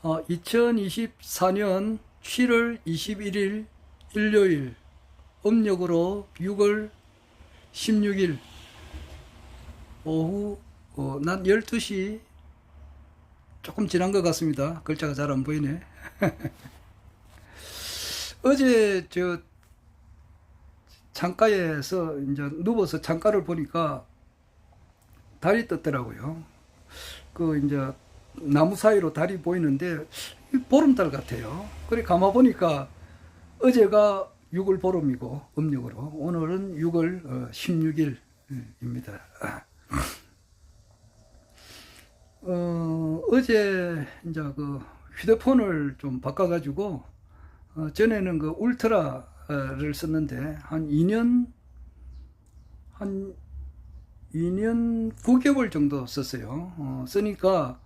2024년 7월 21일 일요일 음력으로 6월 16일 오후 낮 12시 조금 지난 것 같습니다. 글자가 잘 안 보이네. 어제 창가에서 이제 누워서 창가를 보니까 달이 떴더라고요. 이제 나무 사이로 달이 보이는데 보름달 같아요. 그래 가만 보니까 어제가 6월 보름이고 음력으로 오늘은 6월 16일입니다. 어제 이제 휴대폰을 좀 바꿔가지고 전에는 울트라를 썼는데 한 2년 9개월 정도 썼어요. 쓰니까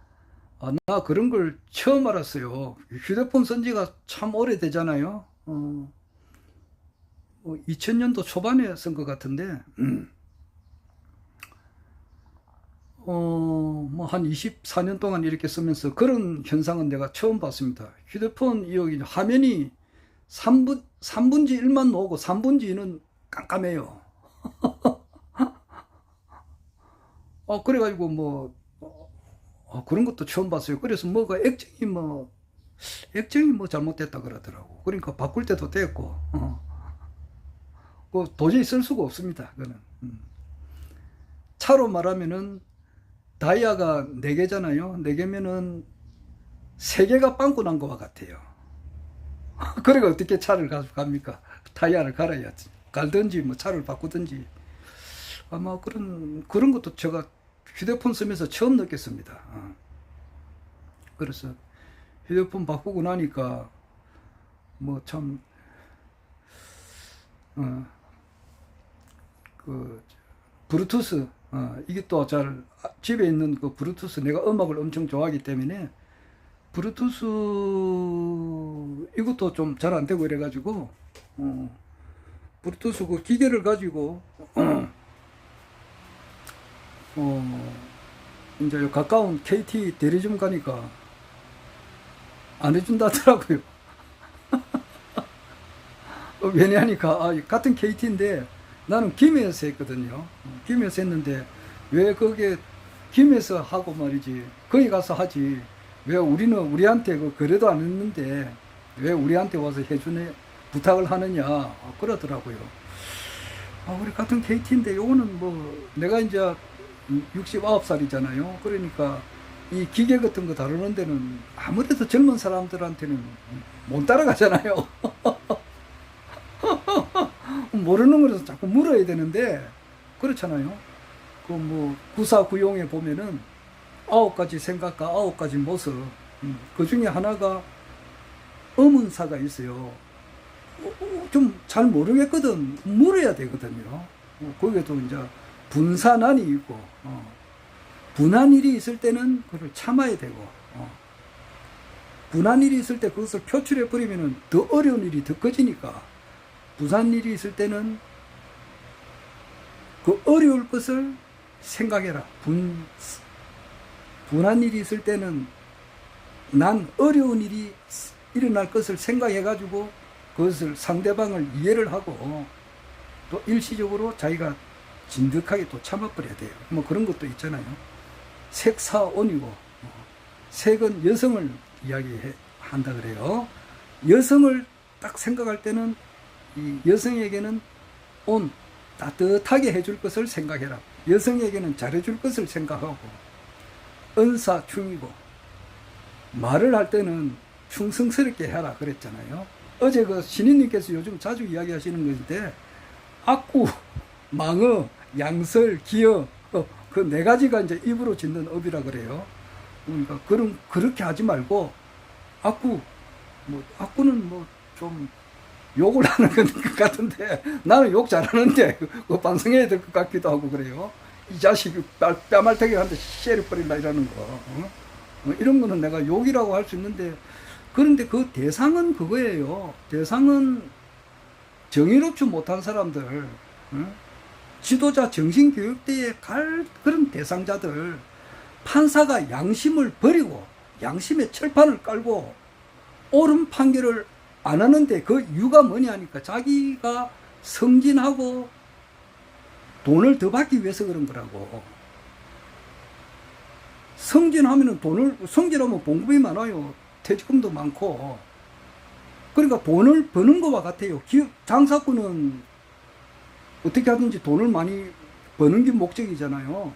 나 그런 걸 처음 알았어요. 휴대폰 쓴 지가 참 오래되잖아요. 2000년도 초반에 쓴 것 같은데 한 24년 동안 이렇게 쓰면서 그런 현상은 내가 처음 봤습니다. 휴대폰 여기 화면이 3분지 1만 나오고 3분지 2는 깜깜해요. 그래가지고 그런 것도 처음 봤어요. 그래서 액정이 잘못됐다 그러더라고. 그러니까 바꿀 때도 됐고, 도저히 쓸 수가 없습니다. 그거는. 차로 말하면은 다이아가 4개잖아요. 4개면은 3개가 빵꾸 난 것과 같아요. 그러니까 어떻게 차를 가져갑니까? 타이어를 갈아야지. 갈든지 차를 바꾸든지. 아마 그런 것도 제가 휴대폰 쓰면서 처음 느꼈습니다. 그래서 휴대폰 바꾸고 나니까 참 브루투스 이게 또 잘 집에 있는 브루투스, 내가 음악을 엄청 좋아하기 때문에 브루투스 이것도 좀 잘 안 되고 이래가지고 브루투스 기계를 가지고 이제 가까운 KT 대리점 가니까 안 해준다더라고요. 왜냐하니까 같은 KT인데 나는 김해에서 했거든요. 김해에서 했는데 왜 거기에 김해에서 하고 말이지 거기 가서 하지 왜 우리한테 거래도 안 했는데 왜 우리한테 와서 해주네 부탁을 하느냐 그러더라고요. 우리 같은 KT인데 요거는 내가 이제 69살이잖아요. 그러니까 이 기계 같은 거 다루는 데는 아무래도 젊은 사람들한테는 못 따라가잖아요. 모르는 거라서 자꾸 물어야 되는데 그렇잖아요. 구사구용에 보면은 9가지 생각과 9가지 모습, 그 중에 하나가 의문사가 있어요. 좀 잘 모르겠거든. 물어야 되거든요. 거기에도 이제 분산안이 있고, 분한 일이 있을 때는 그걸 참아야 되고, 분한 일이 있을 때 그것을 표출해 버리면은 더 어려운 일이 더 커지니까, 분산 일이 있을 때는 그 어려울 것을 생각해라. 분한 일이 있을 때는 난 어려운 일이 일어날 것을 생각해가지고 그것을 상대방을 이해를 하고 또 일시적으로 자기가 진득하게 또 참아버려야 돼요. 그런 것도 있잖아요. 색사온이고 색은 여성을 이야기한다 그래요. 여성을 딱 생각할 때는 이 여성에게는 온 따뜻하게 해줄 것을 생각해라. 여성에게는 잘해줄 것을 생각하고 은사충이고 말을 할 때는 충성스럽게 해라 그랬잖아요. 어제 신인님께서 요즘 자주 이야기하시는 것인데 악구, 망어, 양설, 기어 그 4가지가 이제 입으로 짓는 업이라 그래요. 그러니까 그렇게 하지 말고 악구는 좀 욕을 하는 것 같은데 나는 욕 잘하는데 반성해야 될 것 같기도 하고 그래요. 이 자식이 뺨알태기 한테 씨를 버릴라 이러는 거 이런 거는 내가 욕이라고 할 수 있는데 그런데 그 대상은 그거예요. 대상은 정의롭지 못한 사람들, 지도자 정신교육대에 갈 그런 대상자들, 판사가 양심을 버리고 양심의 철판을 깔고 옳은 판결을 안 하는데 그 이유가 뭐냐 하니까 자기가 승진하고 돈을 더 받기 위해서 그런 거라고. 승진하면은 승진하면 봉급이 많아요. 퇴직금도 많고. 그러니까 돈을 버는 것과 같아요. 장사꾼은 어떻게 하든지 돈을 많이 버는 게 목적이잖아요.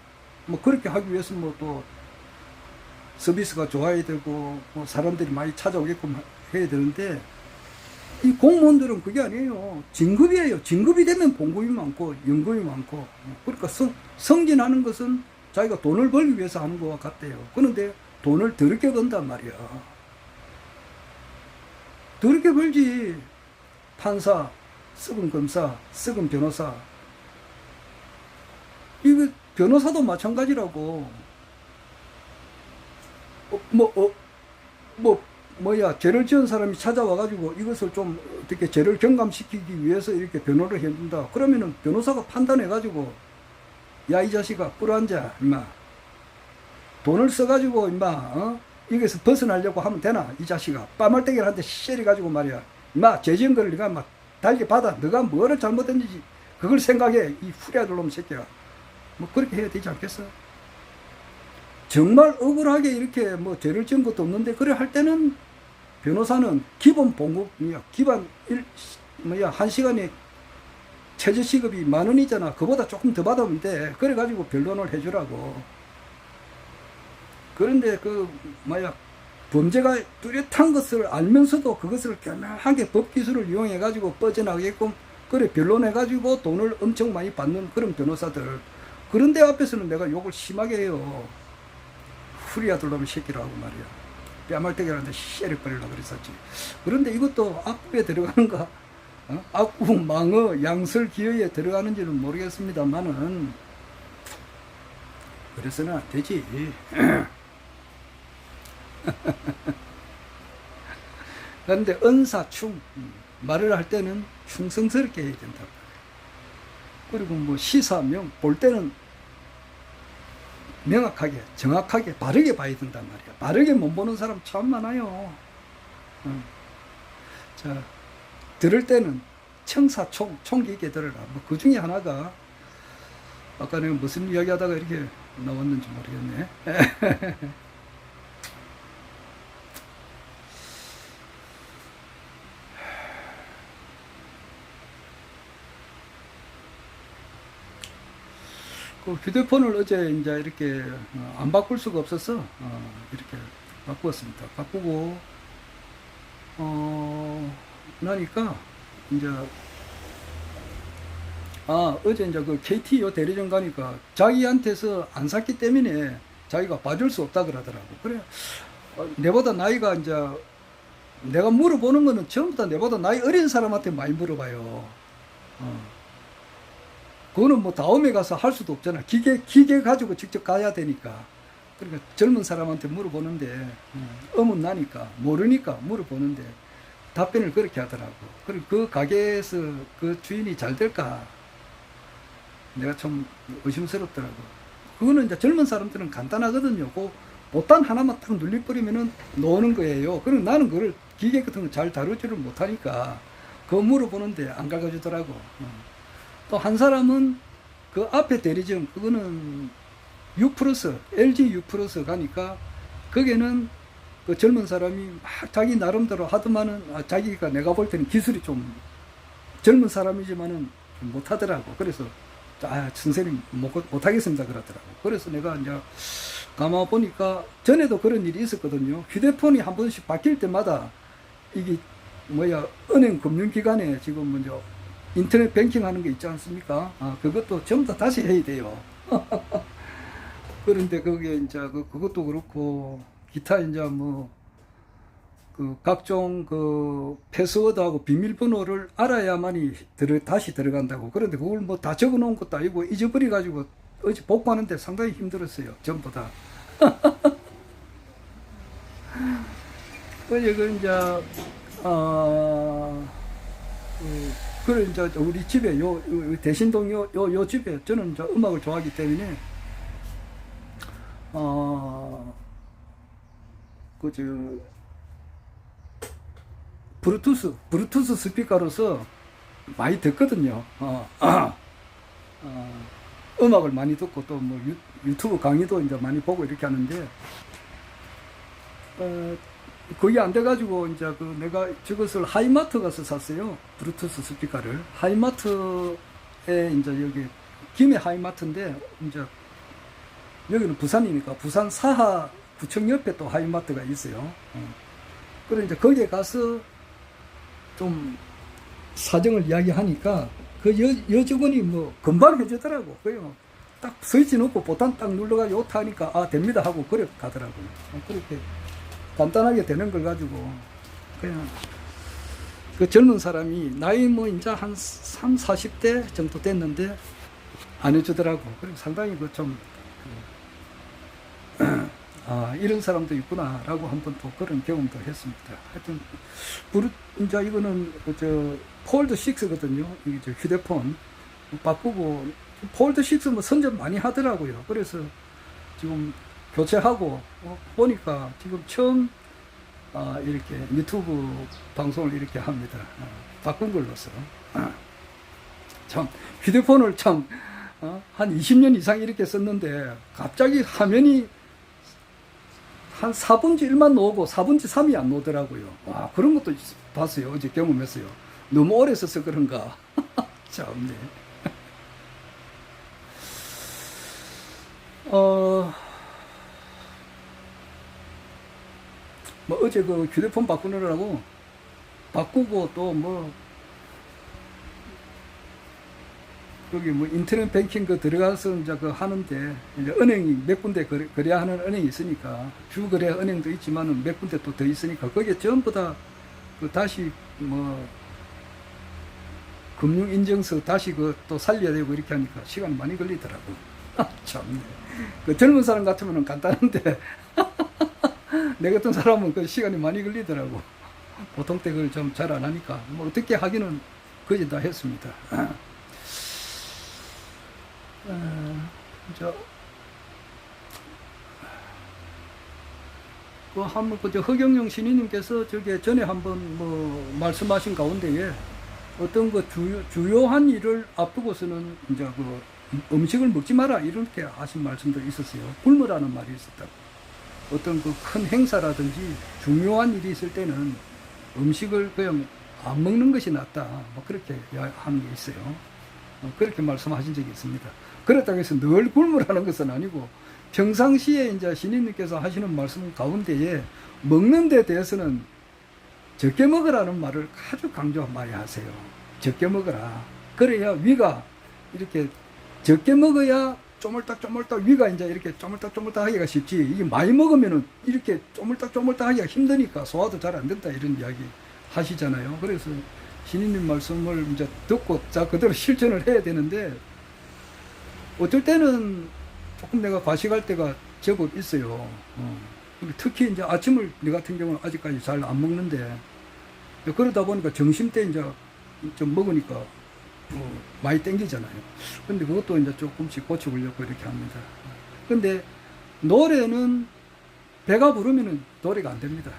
뭐 그렇게 하기 위해서 뭐 또 서비스가 좋아야 되고 뭐 사람들이 많이 찾아오게끔 해야 되는데, 이 공무원들은 그게 아니에요. 진급이에요. 진급이 되면 봉급이 많고 연금이 많고. 그러니까 승진하는 것은 자기가 돈을 벌기 위해서 하는 것과 같대요. 그런데 돈을 더럽게 번단 말이야. 더럽게 벌지. 판사, 썩은 검사, 썩은 변호사. 이거 변호사도 마찬가지라고. 죄를 지은 사람이 찾아와가지고 이것을 좀 어떻게 죄를 경감시키기 위해서 이렇게 변호를 해준다. 그러면은 변호사가 판단해가지고, 야, 이 자식아, 꿇어앉아, 임마. 돈을 써가지고, 임마, 여기서 벗어나려고 하면 되나? 이 자식아. 빠말대기를 한테 씨려가지고 말이야. 임마, 죄 지은 걸 네가 막 달게 받아. 너가 뭐를 잘못했는지 그걸 생각해. 이 후리아들 놈 새끼야. 뭐 그렇게 해야 되지 않겠어? 정말 억울하게 이렇게 뭐 죄를 지은 것도 없는데 그래 할 때는 변호사는 기본 봉급이야. 한 시간에 최저 시급이 10,000원이잖아. 그보다 조금 더 받으면 돼. 그래가지고 변론을 해주라고. 그런데 범죄가 뚜렷한 것을 알면서도 그것을 교묘하게 법기술을 이용해가지고 빠져나가게끔 그래 변론해가지고 돈을 엄청 많이 받는 그런 변호사들. 그런데 앞에서는 내가 욕을 심하게 해요. 후리아들 놈의 새끼라고 말이야. 뺨알때기라는데 씨를 버리려고 그랬었지. 그런데 이것도 악구에 들어가는가? 악구, 망어, 양설, 기어에 들어가는지는 모르겠습니다만은 그래서는 안 되지. 그런데 은사충 말을 할 때는 충성스럽게 해야 된다. 그리고 뭐 시사명 볼 때는 명확하게, 정확하게, 바르게 봐야 된단 말이야. 바르게 못 보는 사람 참 많아요. 자, 들을 때는 청사총, 총 깊게 들어라. 뭐 그 중에 하나가 아까 내가 무슨 이야기 하다가 이렇게 나왔는지 모르겠네. 그 휴대폰을 어제 이제 이렇게 안 바꿀 수가 없어서 이렇게 바꾸었습니다. 바꾸고 나니까 이제 어제 이제 그 KT 요 대리점 가니까 자기한테서 안 샀기 때문에 자기가 봐줄 수 없다 그러더라고. 그래 내보다 나이가 이제 내가 물어보는 거는 전부 다 내보다 나이 어린 사람한테 많이 물어봐요. 그거는 뭐 다음에 가서 할 수도 없잖아. 기계 가지고 직접 가야 되니까. 그러니까 젊은 사람한테 물어보는데, 어문나니까, 모르니까 물어보는데, 답변을 그렇게 하더라고. 그리고 그 가게에서 그 주인이 잘 될까? 내가 좀 의심스럽더라고. 그거는 이제 젊은 사람들은 간단하거든요. 그 보단 하나만 딱 눌려버리면은 노는 거예요. 그럼 나는 그걸 기계 같은 거 잘 다루지를 못하니까, 그거 물어보는데 안 가르쳐주더라고. 또 한 사람은 그 앞에 대리점, 그거는 U+, LG U+ 가니까 거기는 그 젊은 사람이 막 자기 나름대로 하더만은 자기가 내가 볼 때는 기술이 좀 젊은 사람이지만은 못하더라고. 그래서 선생님 못하겠습니다 그러더라고. 그래서 내가 이제 가만 보니까 전에도 그런 일이 있었거든요. 휴대폰이 한 번씩 바뀔 때마다 이게 은행 금융기관에 지금 먼저 인터넷 뱅킹 하는 게 있지 않습니까? 그것도 전부 다 다시 해야 돼요. 그런데 그게 이제 그것도 그렇고, 기타 이제 각종 패스워드하고 비밀번호를 알아야만이 다시 들어간다고. 그런데 그걸 다 적어 놓은 것도 아니고 잊어버려 가지고 어제 복구하는데 상당히 힘들었어요. 전부 다. 어제 이제 그래 이제 우리 집에 요 대신동 요 집에 저는 이제 음악을 좋아하기 때문에 그저 브루투스 스피커로서 많이 듣거든요. 음악을 많이 듣고 또 뭐 유튜브 강의도 이제 많이 보고 이렇게 하는데 거의 안 돼가지고 이제 그 내가 저것을 하이마트 가서 샀어요. 브루투스 스피커를 하이마트에 이제 여기 김해 하이마트인데 이제 여기는 부산이니까 부산 사하 구청 옆에 또 하이마트가 있어요. 그래 이제 거기에 가서 좀 사정을 이야기하니까 그 여직원이 뭐 금방 해주더라고. 그래요. 딱 스위치 놓고 보탄 딱 눌러가지고 오타 하니까 아 됩니다 하고 그래 가더라고요. 그렇게 간단하게 되는 걸 가지고 그냥 그 젊은 사람이 나이 뭐 이제 한 3, 40대 정도 됐는데 안 해주더라고. 그래 상당히 그 좀 아, 이런 사람도 있구나라고 한번 또 그런 경험도 했습니다. 하여튼, 이제 이거는, 폴드 6거든요. 이게 저 휴대폰 바꾸고, 폴드 6 뭐 선전 많이 하더라고요. 그래서 지금 교체하고, 보니까 지금 처음, 이렇게 유튜브 방송을 이렇게 합니다. 바꾼 걸로서. 참, 휴대폰을 참, 한 20년 이상 이렇게 썼는데, 갑자기 화면이 한 4분지 1만 나오고 4분지 3이 안 나오더라고요. 와, 그런 것도 봤어요. 어제 경험했어요. 너무 오래 써서 그런가. 참네. 뭐 어제 그 휴대폰 바꾸느라고 바꾸고 또 뭐 여기 뭐 인터넷 뱅킹 그 들어가서 이제 그 하는데 이제 은행이 몇 군데 거래하는 은행이 있으니까 주 거래 은행도 있지만은 몇 군데 또 더 있으니까 거기에 전부 다 그 다시 뭐 금융 인증서 다시 그 또 살려야 되고 이렇게 하니까 시간 많이 걸리더라고. 참. 그 젊은 사람 같으면은 간단한데 내 같은 사람은 그 시간이 많이 걸리더라고. 보통 때 그걸 좀 잘 안 하니까 뭐 어떻게 하기는 거의 다 했습니다. 그 한번 그 허경영 신인님께서 저게 전에 한번 뭐 말씀하신 가운데에 어떤 그 주요한 일을 앞두고서는 이제 그 음식을 먹지 마라 이렇게 하신 말씀도 있었어요. 굶으라는 말이 있었다고. 어떤 그 큰 행사라든지 중요한 일이 있을 때는 음식을 그냥 안 먹는 것이 낫다. 뭐 그렇게 하는 게 있어요. 그렇게 말씀하신 적이 있습니다. 그렇다고 해서 늘 굶으라는 것은 아니고 평상시에 이제 신인님께서 하시는 말씀 가운데에 먹는 데 대해서는 적게 먹으라는 말을 아주 강조 많이 하세요. 적게 먹어라. 그래야 위가 이렇게 적게 먹어야 쪼물딱 위가 이제 이렇게 쪼물딱 하기가 쉽지. 이게 많이 먹으면은 이렇게 쪼물딱 하기가 힘드니까 소화도 잘 안 된다 이런 이야기 하시잖아요. 그래서 신인님 말씀을 이제 듣고 자 그대로 실천을 해야 되는데 어떨 때는 조금 내가 과식할 때가 제법 있어요. 특히 이제 아침을 내 같은 경우는 아직까지 잘 안 먹는데 그러다 보니까 점심 때 이제 좀 먹으니까 많이 땡기잖아요. 근데 그것도 이제 조금씩 고쳐보려고 이렇게 합니다. 근데 노래는 배가 부르면은 노래가 안 됩니다.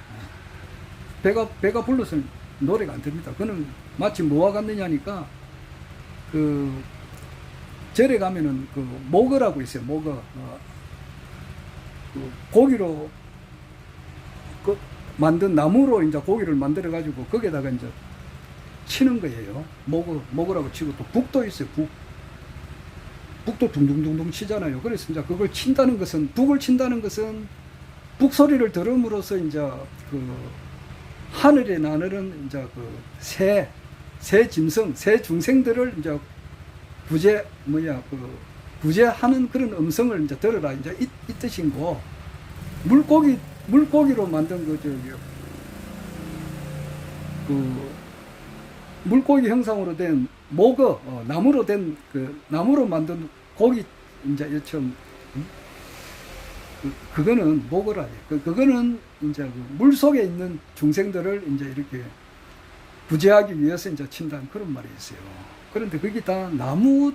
배가 불러서는 노래가 안 됩니다. 그는 마치 뭐와 같느냐니까 그 절에 가면은 그 목어라고 있어요. 목어. 그 고기로 그 만든 나무로 이제 고기를 만들어 가지고 거기에다가 이제 치는 거예요. 목어라고 치고 또 북도 있어요. 북도 둥둥둥둥 치잖아요. 그래서 이제 그걸 친다는 것은 북을 친다는 것은 북 소리를 들음으로써 이제 그 하늘에 나르는 이제 그 새 짐승, 새 중생들을 이제 구제하는 그런 음성을 이제 들어라. 이제 이 뜻이고, 물고기로 만든 물고기 형상으로 된 목어, 나무로 된 나무로 만든 고기, 이제 요즘, 그거는 목어라. 그거는 이제 물 속에 있는 중생들을 이제 이렇게 구제하기 위해서 이제 친다는 그런 말이 있어요. 그런데 그게 다 나무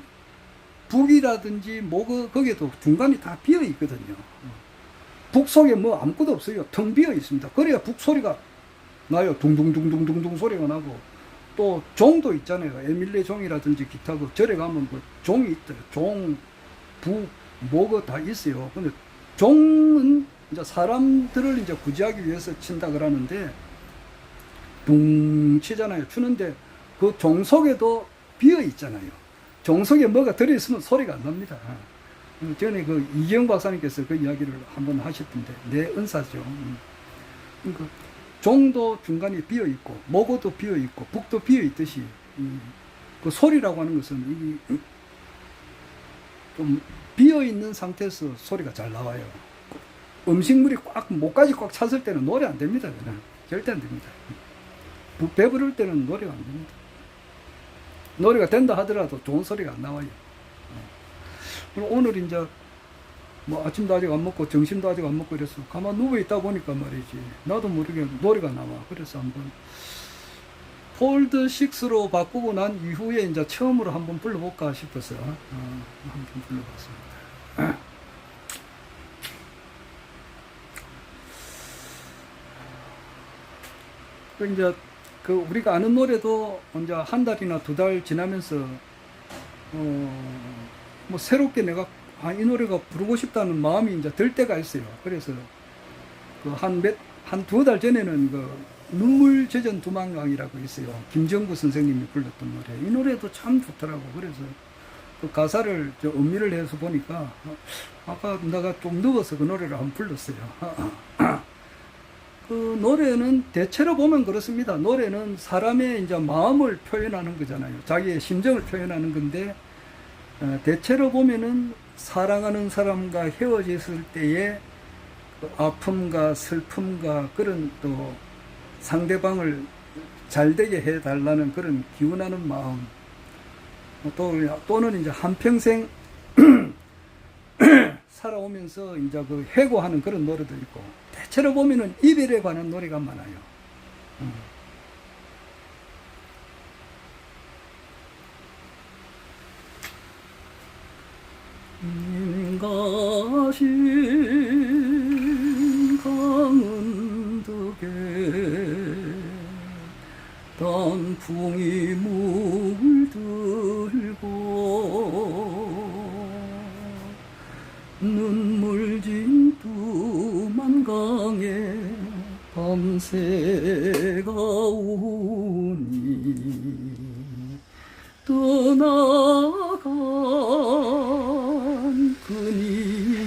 북이라든지 목어 거기에도 중간이 다 비어 있거든요. 북 속에 뭐 아무것도 없어요. 텅 비어 있습니다. 그래야 북 소리가 나요. 둥둥둥둥둥둥 소리가 나고, 또 종도 있잖아요. 에밀레 종이라든지 기타 그 절에 가면 그 종이 있대요. 종, 북, 뭐가 다 있어요. 근데 종은 이제 사람들을 이제 구제하기 위해서 친다 그러는데, 둥 치잖아요. 추는데 그 종 속에도 비어 있잖아요. 종 속에 뭐가 들어있으면 소리가 안 납니다. 전에 그 이기영 박사님께서 그 이야기를 한번 하셨던데, 내 은사죠. 그 종도 중간에 비어 있고, 목어도 비어 있고, 북도 비어 있듯이, 그 소리라고 하는 것은 이게 좀 비어 있는 상태에서 소리가 잘 나와요. 음식물이 꽉, 목까지 꽉 찼을 때는 노래 안 됩니다. 그냥. 절대 안 됩니다. 배부를 때는 노래가 안 됩니다. 노래가 된다 하더라도 좋은 소리가 안 나와요. 그리고 오늘 이제 뭐 아침도 아직 안 먹고 점심도 아직 안 먹고 이래서 가만 누워 있다 보니까 말이지, 나도 모르게 노래가 나와. 그래서 한번 폴드 6로 바꾸고 난 이후에 이제 처음으로 한번 불러볼까 싶어서 한번 불러봤습니다. 그 이제 그 우리가 아는 노래도 이제 한 달이나 두 달 지나면서 뭐 새롭게 내가 이 노래가 부르고 싶다는 마음이 이제 들 때가 있어요. 그래서 그 한 두 달 전에는 그 눈물 젖은 두만강이라고 있어요. 김정구 선생님이 불렀던 노래. 이 노래도 참 좋더라고. 그래서 그 가사를 음미를 해서 보니까 아까 내가 좀 누워서 그 노래를 한번 불렀어요. 그 노래는 대체로 보면 그렇습니다. 노래는 사람의 이제 마음을 표현하는 거잖아요. 자기의 심정을 표현하는 건데, 대체로 보면은 사랑하는 사람과 헤어졌을 때의 그 아픔과 슬픔과 그런 또 상대방을 잘 되게 해달라는 그런 기운하는 마음, 또는 이제 한평생 살아오면서 이제 그 해고하는 그런 노래도 있고, 대체로 보면은 이별에 관한 노래가 많아요. 인가신 강은득에 단풍이 물들고 눈물 진 두만강에 밤새가 오니 떠나간 그님이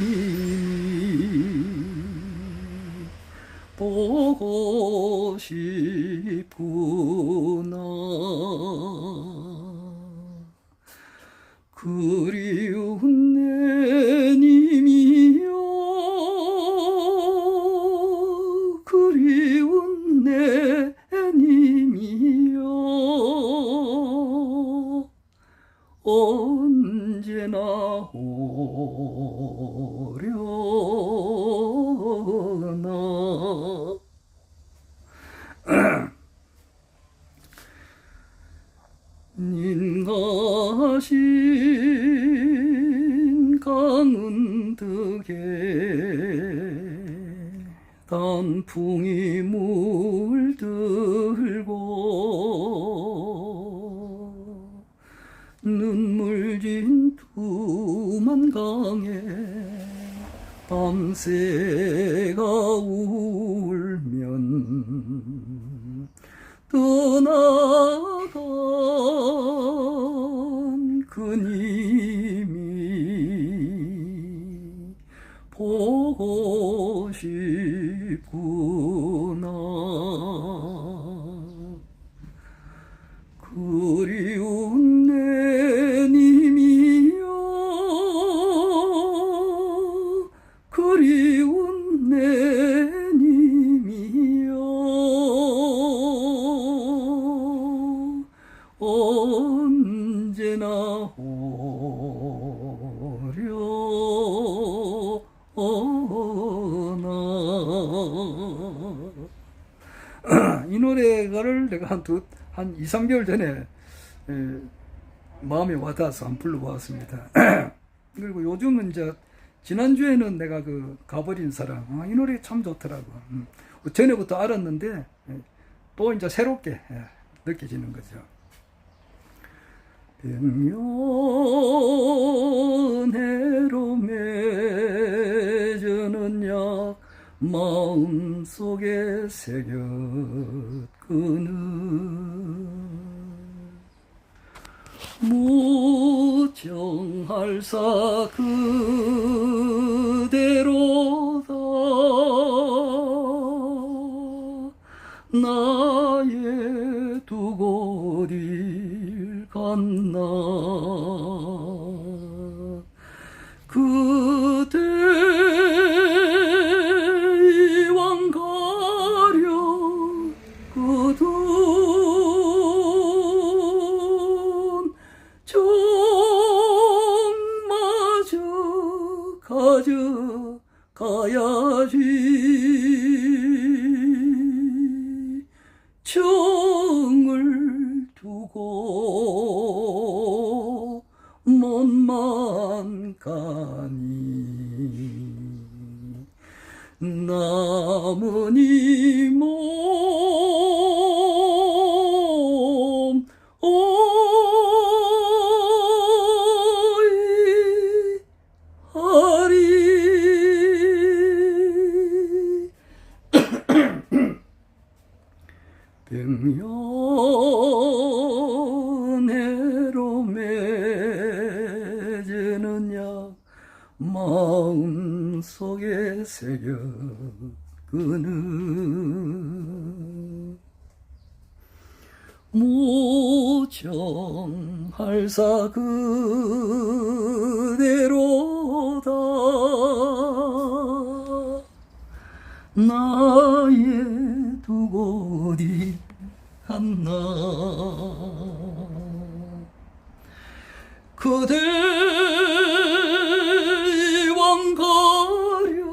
보고 싶구나. 그리운 내 님이여, 그리운 내 님이여, 언제나 오려나. 인가신 강은득에 단풍이 물들고 눈물 진 두만강에 밤새가 울면 떠나간 그님이 보고 싶구나. 그리운 내 님이여, 그리운 내 님이여, 언제나 오려나. 이 노래를 내가 한 2, 3개월 전에 마음에 와닿아서 한번 불러보았습니다. 그리고 요즘은 이제 지난주에는 내가 그 가버린 사랑, 이 노래 참 좋더라고. 전에부터 알았는데 또 이제 새롭게 느껴지는 거죠. 백년해로 맺어는 약 마음속에 새겼거늘 무정할사 그대로다 나의 두 곳일 갔나 그대의 왕가려 그둔 정마저 가져가야지 정을 두고 못만 가니 남은 이 몸 어이하리 백년해로 맺는 약 마음속에 새겼거늘 무정할사 그대로다 나의 두 곳이 갔나 그대의 왕가려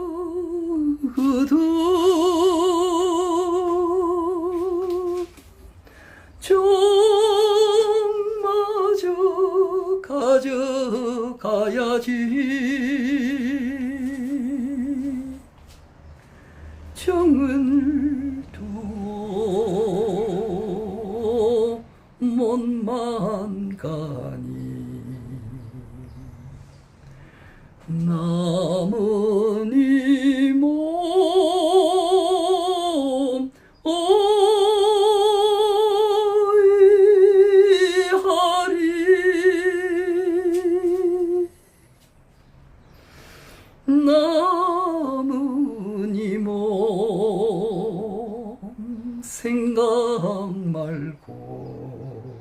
그둔 정마저 가져가야지 정을 두고 못만 가니 남은 이 몸 어이하리 남은 이 몸 생각 말고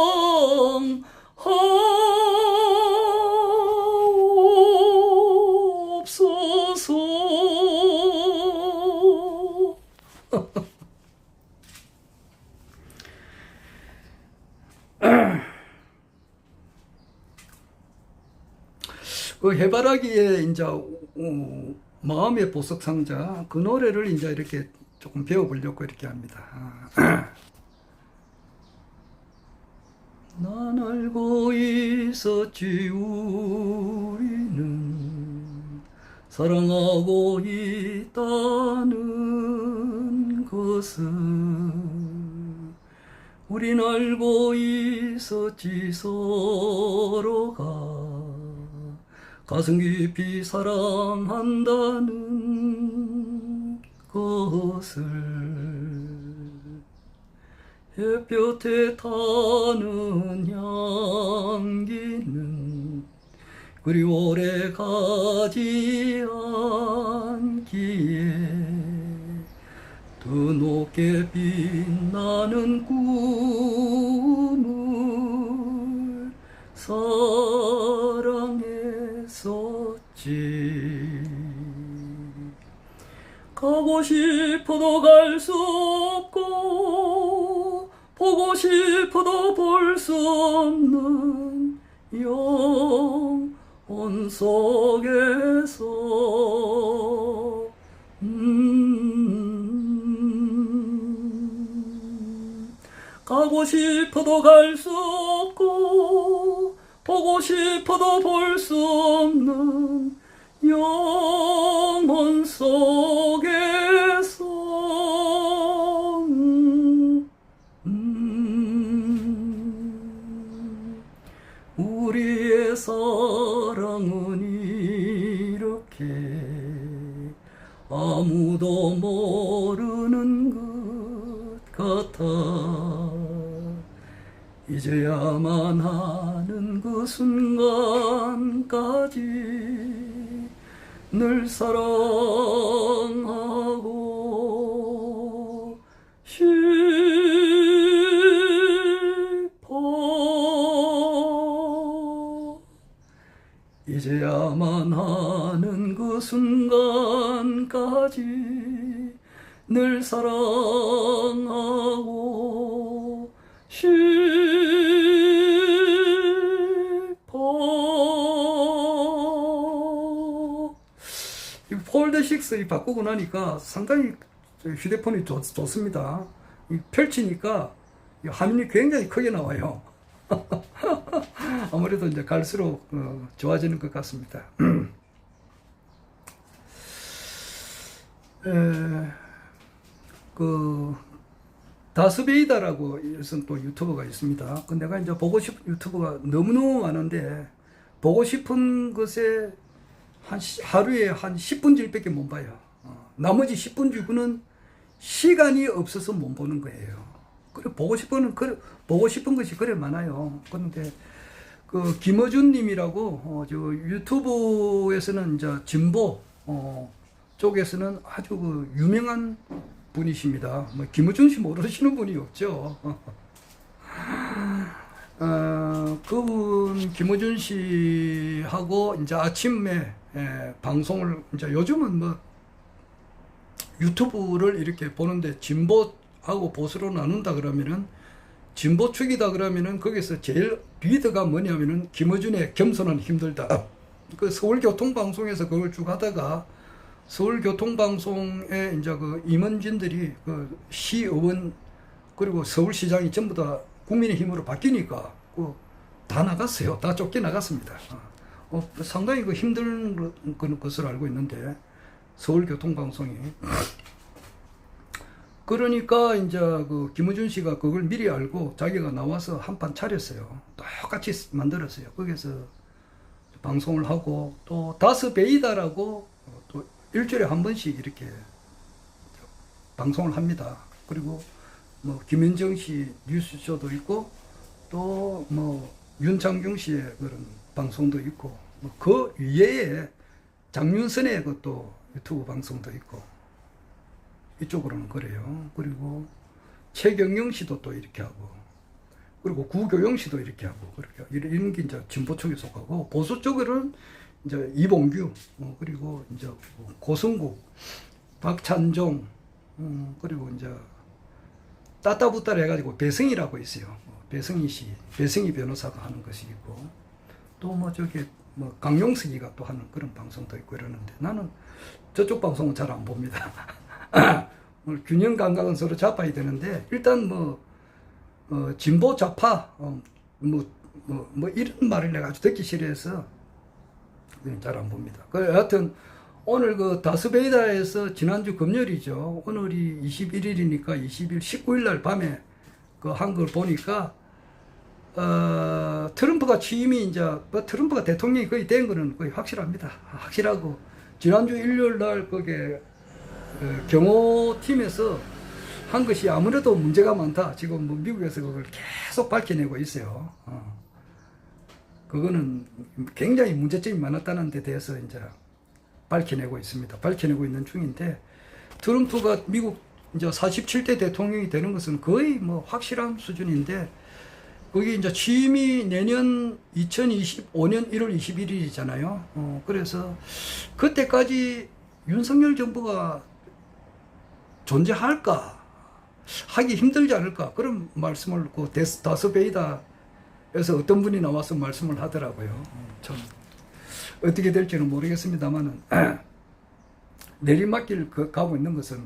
만수무강 하옵소서 그 해바라기에 이제 마음의 보석 상자 그 노래를 이제 이렇게 조금 배워보려고 이렇게 합니다. 난 알고 있었지 우리는 사랑하고 있다는 것을 우린 알고 있었지 서로가 가슴 깊이 사랑한다는 것을 햇볕에 타는 향기는 그리 오래 가지 않기에 더 높게 빛나는 꿈을 사랑했었지 가고 싶어도 갈 수 없고 보고 싶어도 볼 수 없는 영혼 속에서 가고 가고 싶어도 갈 수 없고 보고 싶어도 볼 수 없는 영혼 속에서 우리의 사랑은 이렇게 아무도 모르는 것 같아. 이제야만 하는 그 순간까지 늘 사랑하고 싶어. 이제야만 하는 그 순간까지 늘 사랑하고 싶어. 이 폴드 6 바꾸고 나니까 상당히 휴대폰이 좋습니다. 펼치니까 화면이 굉장히 크게 나와요. 아무래도 이제 갈수록 좋아지는 것 같습니다. 그 다스베이다라고 또 유튜버가 있습니다. 그 내가 이제 보고 싶은 유튜버가 너무너무 많은데 보고 싶은 것에 하루에 한 10분질밖에 못 봐요. 나머지 10분 주고는 시간이 없어서 못 보는 거예요. 그래 보고 싶은 것이 그래 많아요. 그런데 그 김어준 님이라고 저 유튜브에서는 이제 진보 쪽에서는 아주 그 유명한 분이십니다. 뭐 김어준 씨 모르시는 분이 없죠. 그분 김어준 씨하고 이제 아침에 방송을 이제 요즘은 뭐 유튜브를 이렇게 보는데 진보하고 보수로 나눈다 그러면은 진보 축이다 그러면은 거기서 제일 리더가 뭐냐면은 김어준의 겸손은 힘들다. 그 서울교통방송에서 그걸 쭉 하다가 서울교통방송에 이제 그 임원진들이 그 시의원 그리고 서울시장이 전부 다 국민의힘으로 바뀌니까 다 나갔어요. 다 쫓겨나갔습니다. 상당히 그 힘든 것으로 알고 있는데 서울교통방송이. 그러니까 이제 그 김어준 씨가 그걸 미리 알고 자기가 나와서 한 판 차렸어요. 똑같이 만들었어요. 거기서 방송을 하고 또 다스베이다라고 또 일주일에 한 번씩 이렇게 방송을 합니다. 그리고 뭐 김현정 씨 뉴스쇼도 있고 또 뭐 윤창중 씨의 그런 방송도 있고 뭐 그 위에 장윤선의 그또 유튜브 방송도 있고 이쪽으로는 그래요. 그리고 최경영 씨도 또 이렇게 하고 그리고 구교영 씨도 이렇게 하고 그렇게 이런 게 이제 진보 쪽에 속하고 보수 쪽으로는 이제 이봉규 그리고 이제 고승국 박찬종 그리고 이제 따따붙따라 해가지고 배승희라고 있어요. 배승희 씨, 배승희 변호사가 하는 것이 있고 또 뭐 저기 뭐 강용석이가 또 하는 그런 방송도 있고 이러는데 나는 저쪽 방송은 잘 안 봅니다. 균형 감각은 서로 잡아야 되는데 일단 뭐 진보 좌파 뭐 이런 말을 내가 아주 듣기 싫어해서 잘 안 봅니다. 여하튼 오늘 그 다스베이다에서 지난주 금요일이죠. 오늘이 21일이니까 20일 19일 날 밤에 그 한 걸 보니까 트럼프가 취임이 이제 뭐 트럼프가 대통령이 거의 된 거는 거의 확실합니다. 확실하고 지난주 일요일 날 그게 경호팀에서 한 것이 아무래도 문제가 많다. 지금 뭐 미국에서 그걸 계속 밝혀내고 있어요. 그거는 굉장히 문제점이 많았다는 데 대해서 이제 밝혀내고 있습니다. 밝혀내고 있는 중인데 트럼프가 미국 이제 47대 대통령이 되는 것은 거의 뭐 확실한 수준인데 그게 이제 취임이 내년 2025년 1월 21일이잖아요. 그래서 그때까지 윤석열 정부가 존재할까? 하기 힘들지 않을까? 그런 말씀을 그 다스베이다에서 어떤 분이 나와서 말씀을 하더라고요. 참 어떻게 될지는 모르겠습니다만은 내리막길 가고 있는 것은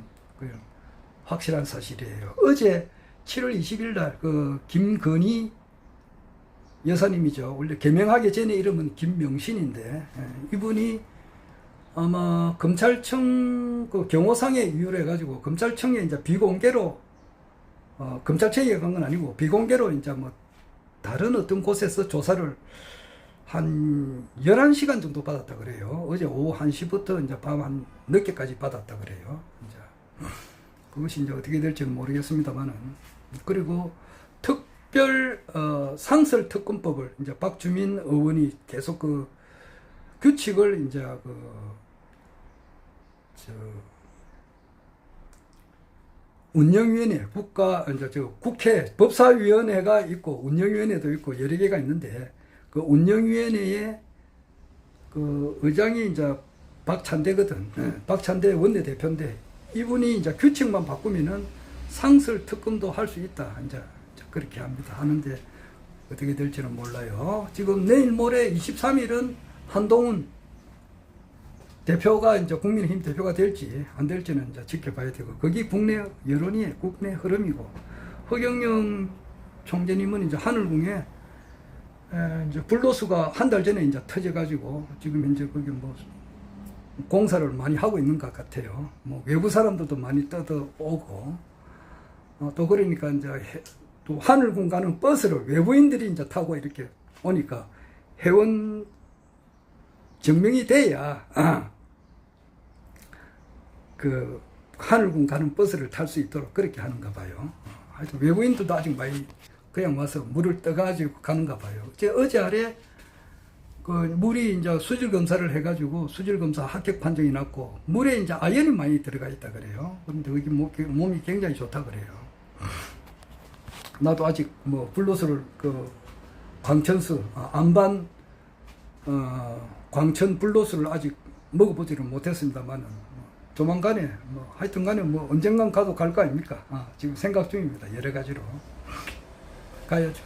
확실한 사실이에요. 어제 7월 20일 날 그 김건희 여사님이죠. 원래 개명하기 전에 이름은 김명신인데 이분이 아마 검찰청 그 경호상에 이유로 해가지고 검찰청에 이제 비공개로 검찰청에 간 건 아니고 비공개로 이제 뭐 다른 어떤 곳에서 조사를 한 11시간 정도 받았다 그래요. 어제 오후 1시부터 이제 밤 한 늦게까지 받았다 그래요. 이제 그것이 이제 어떻게 될지는 모르겠습니다만은. 그리고 특별 상설 특검법을 이제 박주민 의원이 계속 그 규칙을 이제 운영위원회 국회 법사위원회가 있고 운영위원회도 있고 여러 개가 있는데 그 운영위원회의 그 의장이 이제 박찬대거든. 박찬대 원내대표인데 이분이 이제 규칙만 바꾸면은 상설 특검도 할 수 있다. 이제 그렇게 합니다. 하는데 어떻게 될지는 몰라요. 지금 내일 모레 23일은 한동훈 대표가 이제 국민의힘 대표가 될지 안 될지는 이제 지켜봐야 되고, 거기 국내 여론이 국내 흐름이고, 허경영 총재님은 이제 하늘궁에 이제 불로수가 한 달 전에 이제 터져가지고 지금 현재 거기 뭐 공사를 많이 하고 있는 것 같아요. 뭐 외부 사람들도 많이 떠들어오고, 또 그러니까 이제 또 하늘궁 가는 버스를 외부인들이 이제 타고 이렇게 오니까 회원 증명이 돼야 그 하늘궁 가는 버스를 탈 수 있도록 그렇게 하는가 봐요. 하여튼 외부인들도 아직 많이 그냥 와서 물을 떠가지고 가는가 봐요. 어제 아래 그 물이 이제 수질 검사를 해가지고 수질 검사 합격 판정이 났고, 물에 이제 아연이 많이 들어가 있다 그래요. 그런데 거기 몸이 굉장히 좋다 그래요. 나도 아직 뭐 불로소를 그 광천수 안반 광천 불로수를 아직 먹어보지를 못했습니다만은 조만간에 뭐 하여튼간에 뭐 언젠간 가도 갈 거 아닙니까? 지금 생각 중입니다. 여러 가지로 가야죠.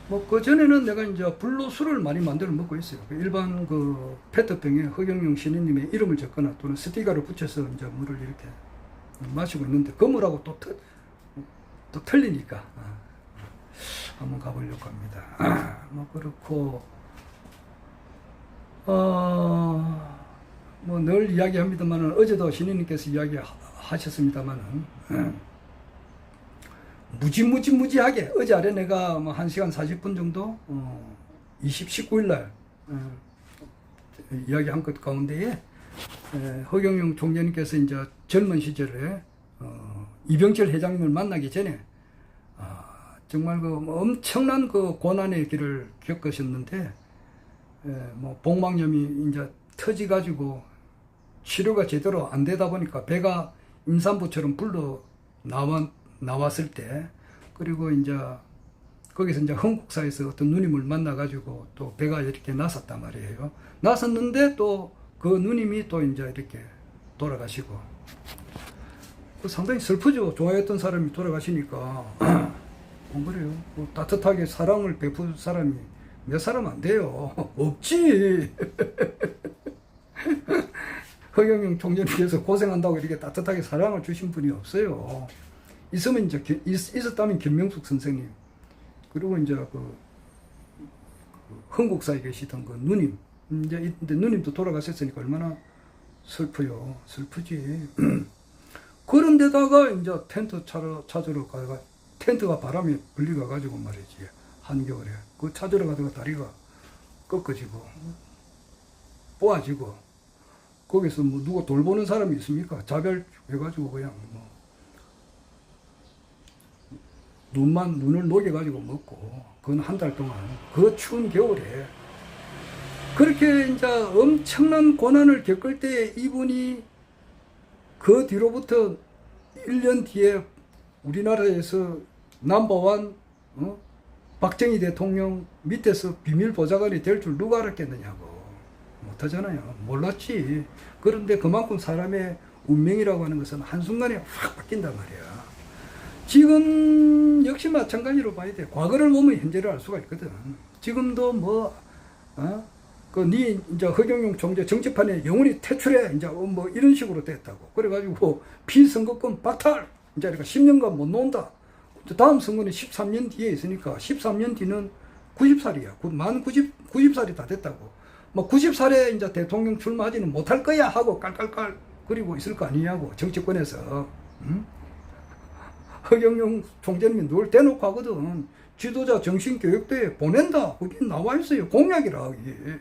뭐 그 전에는 내가 이제 불로수를 많이 만들어 먹고 있어요. 일반 그 페트병에 허경영 신인님의 이름을 적거나 또는 스티커를 붙여서 이제 물을 이렇게 마시고 있는데, 건물하고 또 틀리니까 한번 가보려고 합니다. 뭐 그렇고 뭐 늘 이야기합니다만은, 어제도 신인님께서 이야기하셨습니다만은 무지하게 어제 아래 내가 뭐 1시간 40분 정도 19일 날 이야기한 것 가운데에 허경영 총재님께서 이제 젊은 시절에 이병철 회장님을 만나기 전에 정말 그 엄청난 그 고난의 길을 겪으셨는데, 뭐 복막염이 이제 터지가지고 치료가 제대로 안 되다 보니까 배가 임산부처럼 불러 나왔을 때, 그리고 이제 거기서 이제 흥국사에서 어떤 누님을 만나가지고 또 배가 이렇게 났었단 말이에요. 났었는데 또 그 누님이 또 이제 이렇게 돌아가시고, 상당히 슬프죠. 좋아했던 사람이 돌아가시니까. 그래요. 뭐 따뜻하게 사랑을 베풀 사람이 몇 사람 안 돼요. 없지. 허경영 총재님께서 고생한다고 이렇게 따뜻하게 사랑을 주신 분이 없어요. 있으면 이제 있었다면 김명숙 선생님, 그리고 이제 그 흥국사에 계시던 그 누님, 이제 누님도 돌아가셨으니까 얼마나 슬프요. 슬프지. 그런데다가 이제 텐트 찾으러 가다가 텐트가 바람에 불리가 가지고 말이지, 한겨울에 그 찾으러 가다가 다리가 꺾어지고 꼬아지고, 거기서 뭐 누가 돌보는 사람이 있습니까? 자별해가지고 그냥 뭐 눈을 녹여가지고 먹고, 그건 한 달 동안 그 추운 겨울에 그렇게 이제 엄청난 고난을 겪을 때 이분이 그 뒤로부터 1년 뒤에 우리나라에서 넘버원 박정희 대통령 밑에서 비밀 보좌관이 될 줄 누가 알았겠느냐고. 못하잖아요. 몰랐지. 그런데 그만큼 사람의 운명이라고 하는 것은 한순간에 확 바뀐단 말이야. 지금 역시 마찬가지로 봐야 돼. 과거를 보면 현재를 알 수가 있거든. 지금도 뭐 이제 허경영 총재 정치판에 영원히 퇴출해, 이제 뭐 이런 식으로 됐다고. 그래가지고 피선거권 박탈, 이제 그러니까 10년간 못 논다. 다음 선거는 13년 뒤에 있으니까 13년 뒤는 90살이야. 만 90살이 다 됐다고. 뭐 90살에 이제 대통령 출마하지는 못할 거야 하고 깔깔깔 그리고 있을 거 아니냐고 정치권에서. 응? 허경영 총재님이 늘 대놓고 하거든. 지도자 정신교육대에 보낸다. 거기 나와 있어요. 공약이라. 이게.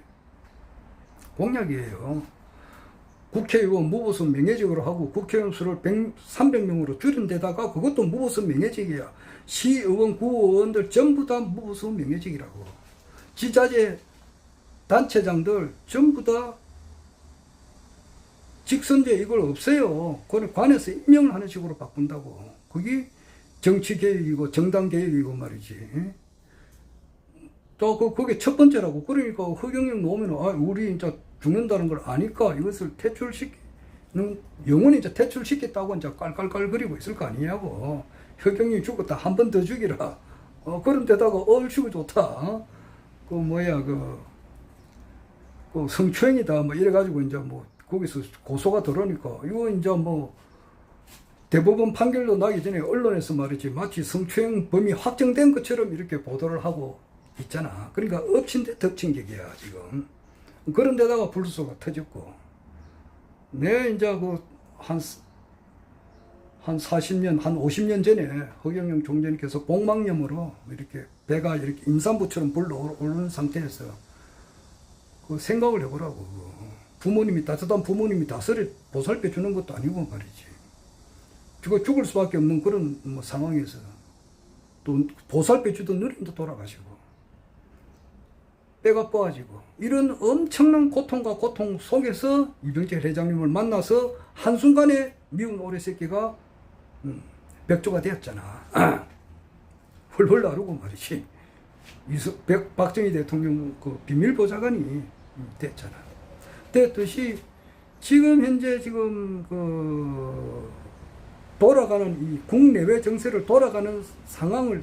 공약이에요. 국회의원 무보선 명예직으로 하고 국회의원 수를 300명으로 줄인 데다가 그것도 무보선 명예직이야. 시의원, 구의원들 전부 다 무보선 명예직이라고. 지자체 단체장들 전부 다 직선제 이걸 없애요. 그걸 관에서 임명을 하는 식으로 바꾼다고. 그게 정치개혁이고 정당개혁이고 말이지. 또 그게 첫 번째라고. 그러니까 허경영 놓으면 우리 이제 죽는다는 걸 아니까 이것을 퇴출시키는, 영원히 이제 퇴출시켰다고 이제 깔깔깔거리고 있을 거 아니냐고. 허경영이 죽었다. 한 번 더 죽이라. 그런 데다가 얼씨구 좋다. 그 뭐야, 그 성추행이다. 뭐 이래가지고 이제 뭐 거기서 고소가 들어오니까 이거 이제 뭐 대법원 판결도 나기 전에 언론에서 말이지 마치 성추행 범이 확정된 것처럼 이렇게 보도를 하고 있잖아. 그러니까 엎친 데 덮친 격이야, 지금. 그런 데다가 불소가 터졌고. 내 이제 한 40년, 한 50년 전에 허경영 총재님께서 복막염으로 이렇게 배가 이렇게 임산부처럼 불러오르는 상태에서 그 생각을 해보라고. 부모님이, 따뜻한 부모님이 다스려 보살펴 주는 것도 아니고 말이지. 죽을 수밖에 없는 그런 뭐 상황에서 또 보살펴 주던 누님도 돌아가시고 뼈가 빠지고 이런 엄청난 고통과 고통 속에서 이병철 회장님을 만나서 한순간에 미운 오래 새끼가 백조가 되었잖아. 훌훌 나르고 말이지. 박정희 대통령 그 비밀보좌관이 됐잖아. 됐듯이 지금 현재 지금 돌아가는 이 국내외 정세를 돌아가는 상황을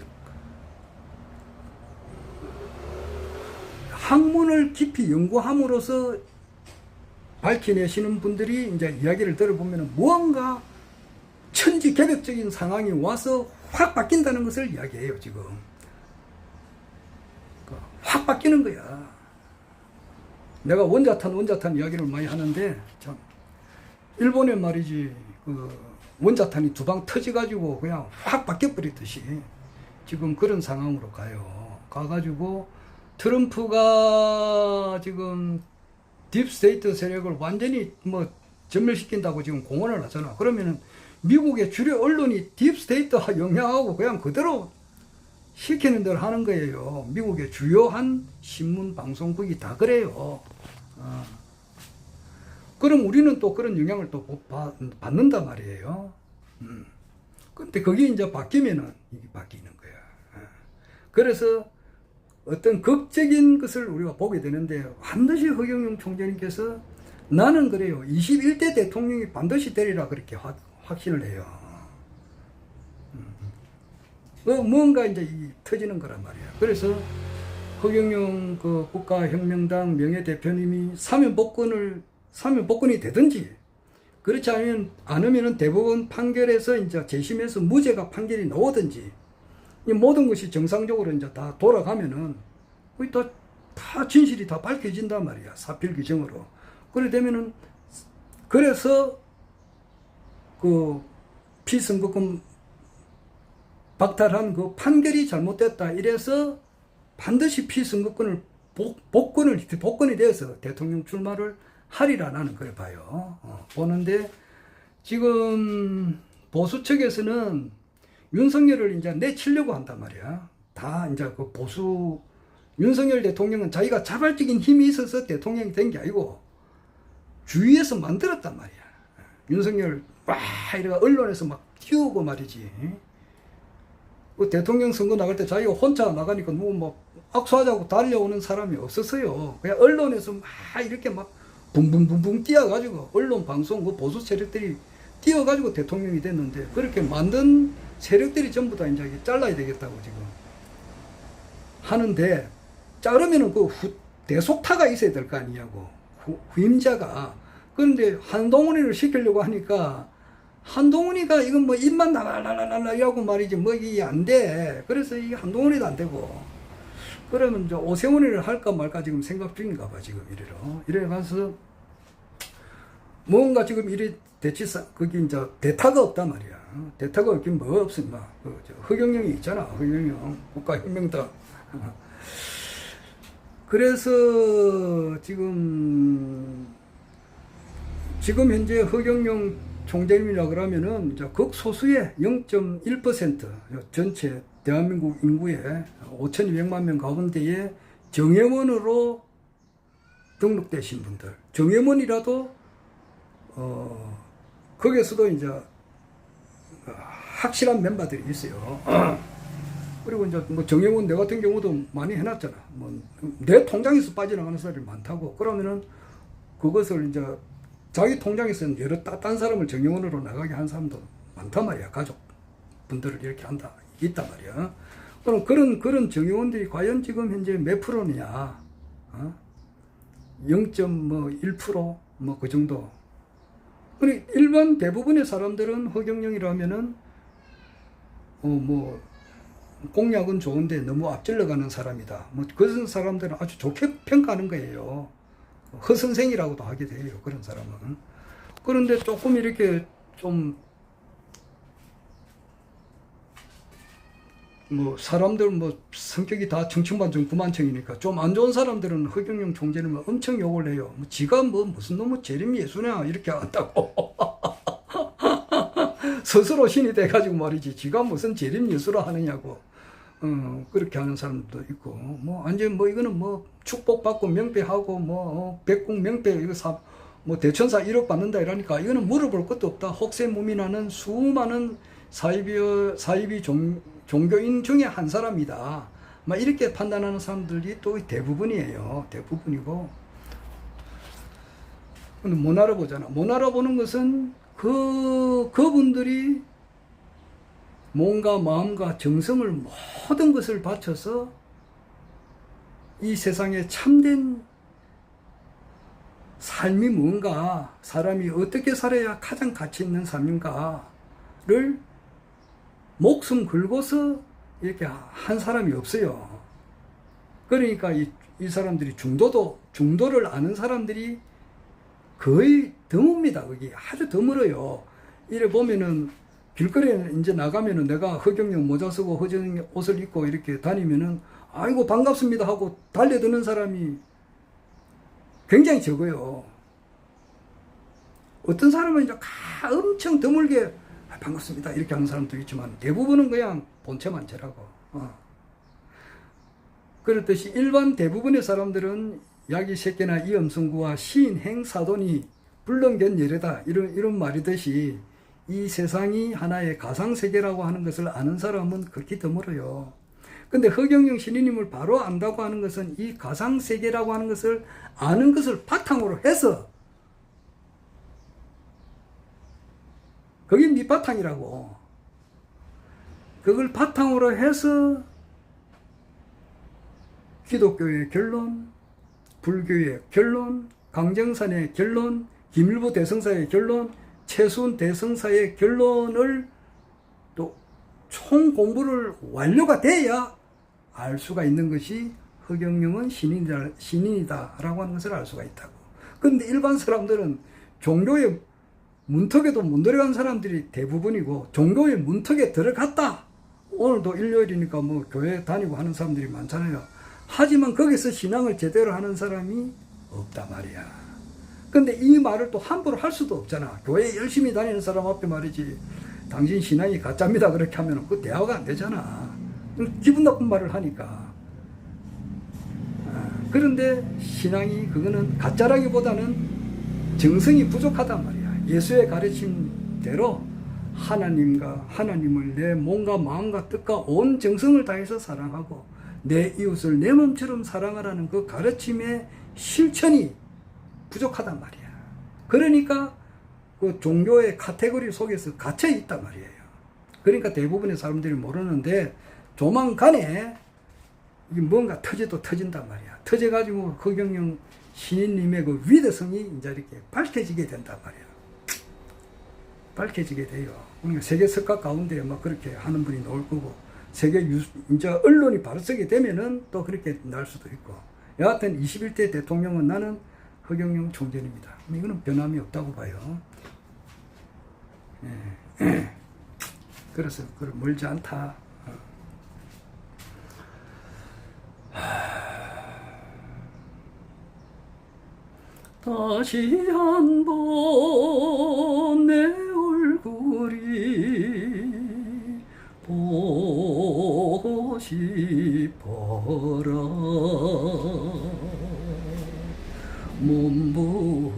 학문을 깊이 연구함으로써 밝혀내시는 분들이 이제 이야기를 들어보면 무언가 천지개벽적인 상황이 와서 확 바뀐다는 것을 이야기해요, 지금. 확 바뀌는 거야. 내가 원자탄 이야기를 많이 하는데, 참, 일본에 말이지, 원자탄이 두 방 터져가지고 그냥 확 바뀌어버리듯이 지금 그런 상황으로 가요. 가가지고 트럼프가 지금 딥스테이트 세력을 완전히 뭐 전멸시킨다고 지금 공언을 하잖아. 그러면은 미국의 주류 언론이 딥스테이트 영향하고 그냥 그대로 시키는 대로 하는 거예요. 미국의 주요한 신문, 방송국이 다 그래요. 그럼 우리는 또 그런 영향을 또 받는단 말이에요. 근데 그게 이제 바뀌면은 이게 바뀌는 거야. 그래서 어떤 극적인 것을 우리가 보게 되는데 반드시 허경영 총재님께서 나는 그래요. 21대 대통령이 반드시 되리라 그렇게 확신을 해요. 뭔가 이제 터지는 거란 말이야. 그래서 허경영 국가혁명당 명예대표님이 사면복권이 되든지 그렇지 않으면 대법원 판결에서 이제 재심에서 무죄가 판결이 나오든지 이 모든 것이 정상적으로 이제 다 돌아가면은 거의 다 진실이 다 밝혀진단 말이야. 사필 규정으로. 그래 되면은 그래서 피선거권 박탈한 판결이 잘못됐다. 이래서 반드시 피선거권을 복권이 되어서 대통령 출마를 하리라 나는 그래 봐요. 보는데 지금 보수 측에서는 윤석열을 이제 내치려고 한단 말이야. 다 이제 윤석열 대통령은 자기가 자발적인 힘이 있어서 대통령이 된 게 아니고 주위에서 만들었단 말이야. 윤석열 이래가 언론에서 막 띄우고 말이지. 대통령 선거 나갈 때 자기가 혼자 나가니까 뭐 악수하자고 달려오는 사람이 없었어요. 그냥 언론에서 막 이렇게 막 붕붕붕붕 뛰어가지고 언론 방송 보수 세력들이 뛰어가지고 대통령이 됐는데 그렇게 만든 세력들이 전부 다 이제 잘라야 되겠다고 지금 하는데 자르면은 대속타가 있어야 될 거 아니냐고 후임자가. 그런데 한동훈이를 시키려고 하니까 한동훈이가 이건 뭐 입만 나랄랄랄라 이라고 말이지 뭐 이게 안 돼. 그래서 이 한동훈이도 안 되고. 그러면 이제 오세훈이를 할까 말까 지금 생각 중인가 봐, 지금 이래 가서 뭔가 지금 이래 거기 이제 대타가 없단 말이야. 대타가 없긴 뭐 없음, 막. 허경영이 있잖아, 허경영. 국가혁명당. 그래서 지금 현재 허경영 총재님이라 그러면은 이제 극소수의 0.1% 전체 대한민국 인구의 5,200만 명 가운데에 정예원으로 등록되신 분들, 정예원이라도 거기에서도 이제 확실한 멤버들이 있어요. 그리고 이제 뭐 정예원 내 같은 경우도 많이 해놨잖아. 뭐 내 통장에서 빠져나가는 사람이 많다고. 그러면은 그것을 이제 자기 통장에서는 여러 딴 사람을 정예원으로 나가게 한 사람도 많단 말이야. 가족 분들을 이렇게 한다, 있단 말이야. 그럼 그런 정예원들이 과연 지금 현재 몇 프로냐? 0.1% 뭐 그 정도. 일반 대부분의 사람들은 허경영이라면은 뭐 공약은 좋은데 너무 앞질러 가는 사람이다. 뭐 그런 사람들은 아주 좋게 평가하는 거예요. 허선생이라고도 하게 돼요, 그런 사람은. 그런데 조금 이렇게 좀 뭐 사람들 뭐 성격이 다 정충반청 구만청이니까 좀 안 좋은 사람들은 허경영 총재는 엄청 욕을 해요. 뭐 지가 뭐 무슨 놈의 재림 예수냐 이렇게 한다고. 스스로 신이 돼가지고 말이지 지가 무슨 재림 예수라 하느냐고. 그렇게 하는 사람도 있고, 뭐 완전 뭐 이거는 뭐 축복받고 명패하고 뭐 백국 명패 이거 뭐 대천사 1억 받는다 이러니까 이거는 물어볼 것도 없다. 혹세무민하는 수많은 사이비 종교인 중에 한 사람이다. 막 이렇게 판단하는 사람들이 또 대부분이에요. 대부분이고. 근데 못 알아보잖아. 못 알아보는 것은 그분들이 몸과 마음과 정성을 모든 것을 바쳐서 이 세상에 참된 삶이 뭔가, 사람이 어떻게 살아야 가장 가치 있는 삶인가를 목숨 걸고서 이렇게 한 사람이 없어요. 그러니까 이 사람들이 중도를 아는 사람들이 거의 드뭅니다. 거기 아주 드물어요. 이래 보면은 길거리에 이제 나가면은 내가 허경영 모자 쓰고 허경영 옷을 입고 이렇게 다니면은 아이고 반갑습니다 하고 달려드는 사람이 굉장히 적어요. 어떤 사람은 이제 엄청 드물게 반갑습니다 이렇게 하는 사람도 있지만 대부분은 그냥 본체만 저라고. 그렇듯이 일반 대부분의 사람들은 약이 새끼나 이엄성구와 시인 행사돈이 불능견 예례다 이런 말이듯이 이 세상이 하나의 가상세계라고 하는 것을 아는 사람은 극히 드물어요. 근데 허경영 신인님을 바로 안다고 하는 것은 이 가상세계라고 하는 것을 아는 것을 바탕으로 해서, 그게 밑바탕이라고. 그걸 바탕으로 해서 기독교의 결론, 불교의 결론, 강정산의 결론, 김일보 대성사의 결론, 최수훈 대성사의 결론을 또 총 공부를 완료가 돼야 알 수가 있는 것이 허경영은 신인이다라고 하는 것을 알 수가 있다고. 그런데 일반 사람들은 종교의 문턱에도 못 들어간 사람들이 대부분이고, 종교의 문턱에 들어갔다. 오늘도 일요일이니까 뭐 교회 다니고 하는 사람들이 많잖아요. 하지만 거기서 신앙을 제대로 하는 사람이 없단 말이야. 근데 이 말을 또 함부로 할 수도 없잖아. 교회 열심히 다니는 사람 앞에 말이지, 당신 신앙이 가짜입니다 그렇게 하면 그 대화가 안 되잖아. 기분 나쁜 말을 하니까. 그런데 신앙이 그거는 가짜라기보다는 정성이 부족하단 말이야. 예수의 가르침대로 하나님을 내 몸과 마음과 뜻과 온 정성을 다해서 사랑하고 내 이웃을 내 몸처럼 사랑하라는 그 가르침의 실천이 부족하단 말이야. 그러니까 그 종교의 카테고리 속에서 갇혀 있단 말이에요. 그러니까 대부분의 사람들이 모르는데 조만간에 이게 뭔가 터진단 말이야. 터져가지고 허경영 신인님의 그 위대성이 이제 이렇게 밝혀지게 된단 말이야. 밝혀지게 돼요. 그러니까 세계 석가 가운데 막 그렇게 하는 분이 나올 거고, 이제 언론이 바로 서게 되면은 또 그렇게 날 수도 있고. 여하튼 21대 대통령은 나는 허경영 총재입니다. 이거는 변함이 없다고 봐요. 예. 그래서 멀지 않다. 다시 한번 내 얼굴이 보고 싶어라.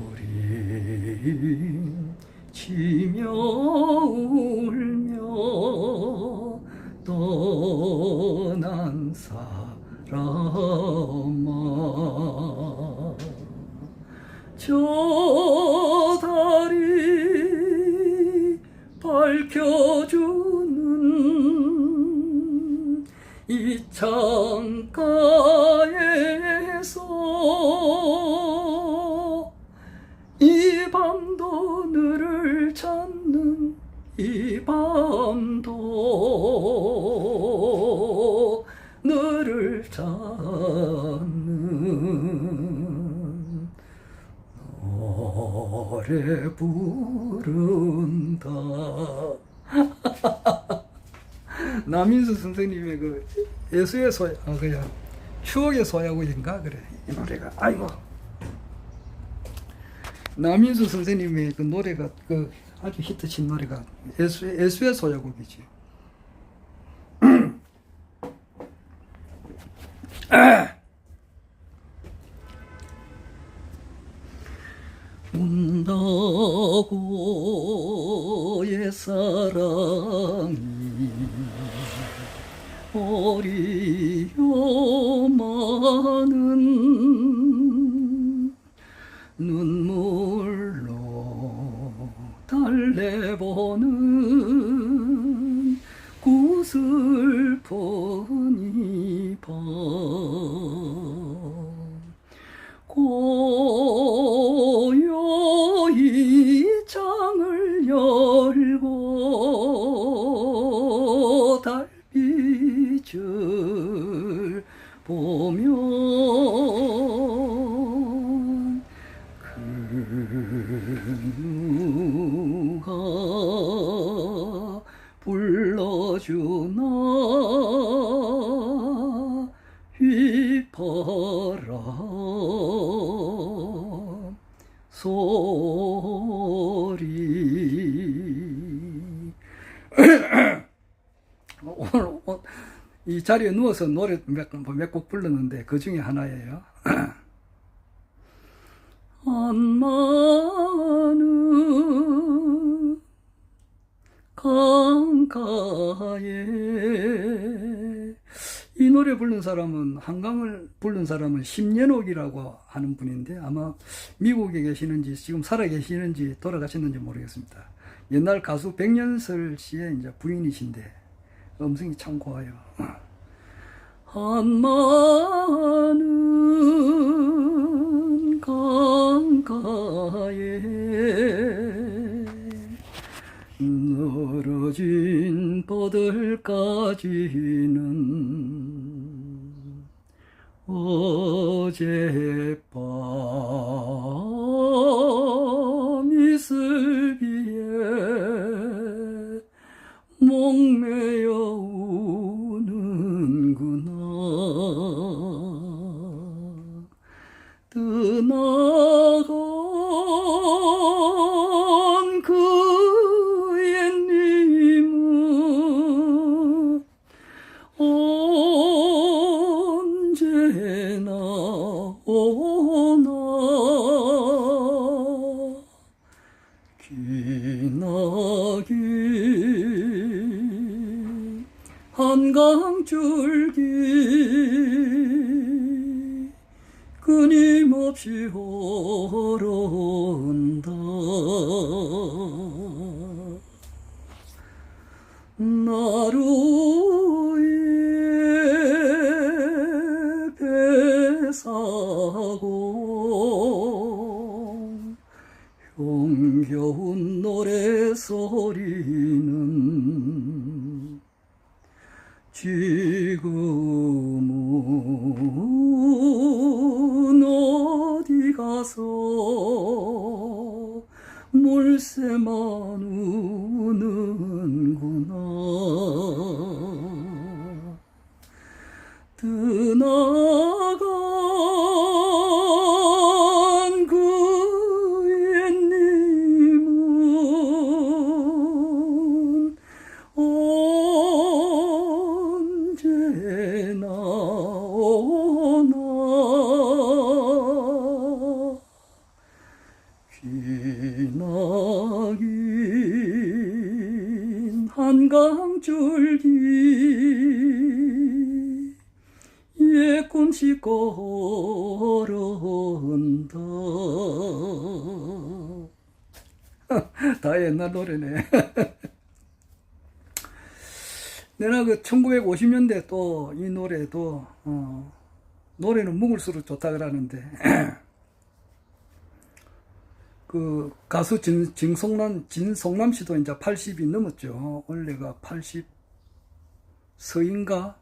몸부림 치며 울며 떠난 사람아, 저 달이 밝혀주는 이 창가에서 이 밤도 너를 찾는, 이 밤도 너를 찾는 노래 부른다. 남인수 선생님의 그 예수의 소야, 그냥 추억의 소야구인가 그래 이 노래가. 아이고, 남인수 선생님의 그 노래가 그 아주 히트친 노래가 예수의 소야곡이지. 운다고 옛사랑이 어리요마는 눈물로 달래보는 구슬픈 이 밤, 고요히 창을 열고 달빛을 보면 그 누가 불러주나 휘파람 소리. 오늘 이 자리에 누워서 노래 몇 곡 불렀는데 그 중에 하나예요. 한마는 강가에, 이 노래 부른 사람은, 한강을 부른 사람은 심연옥이라고 하는 분인데 아마 미국에 계시는지 지금 살아 계시는지 돌아가셨는지 모르겠습니다. 옛날 가수 백년설 씨의 이제 부인이신데 음성이 참 고와요. 한마는 강가에 늘어진 뻗을까지는 어젯밤 이슬기에 목매여 우는구나. 떠나간 그 옛님은 언제나 오나. 기나긴 한강줄기 끊임없이 흐른다. 나루에 배 사고 정겨운 노래소리는 지금은 어디 가서 물새만 우는구나. 떠나간 그 옛님은 언제나 오나. 기나긴 한강줄기 예꿈씩 걸어온다. 다 옛날 노래네. 내가 그 1950년대 또 이 노래도 노래는 묵을수록 좋다 그러는데 그 가수 진성남 씨도 이제 80이 넘었죠. 원래가 80서인가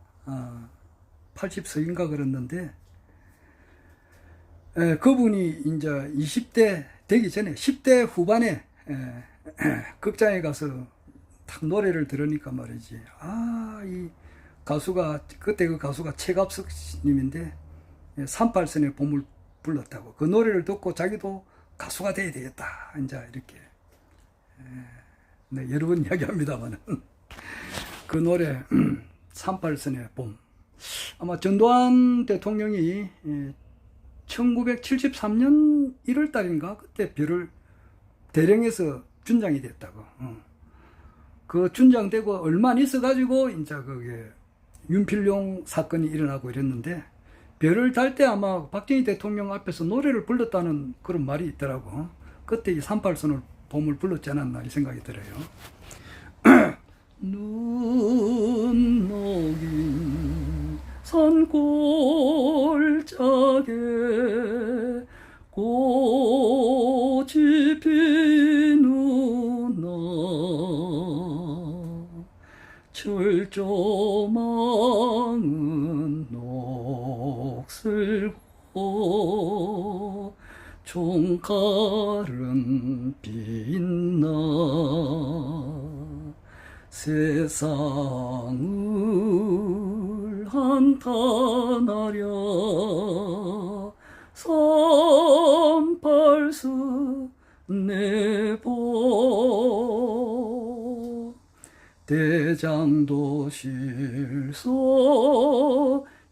80서인가 그랬는데 그분이 이제 20대 되기 전에 10대 후반에 극장에 가서 딱 노래를 들으니까 말이지, 이 가수가, 그때 그 가수가 최갑석 님인데 38선의 봄을 불렀다고. 그 노래를 듣고 자기도 가수가 돼야 되겠다 이제 이렇게 네, 여러 번 이야기합니다만 그 노래 38선의 봄, 아마 전두환 대통령이 1973년 1월 달인가 그때 별을 대령에서 준장이 됐다고. 그 준장되고 얼마 안 있어 가지고 이제 그게 윤필용 사건이 일어나고 이랬는데, 별을 달 때 아마 박정희 대통령 앞에서 노래를 불렀다는 그런 말이 있더라고. 그때 이 38선을 봄을 불렀지 않았나 이 생각이 들어요. 눈 녹인 산골짜기에 꽃이 피누나 철조망은 녹슬고 총칼은 빛나 세상을 한탄하랴 38선 내보 대장도 실소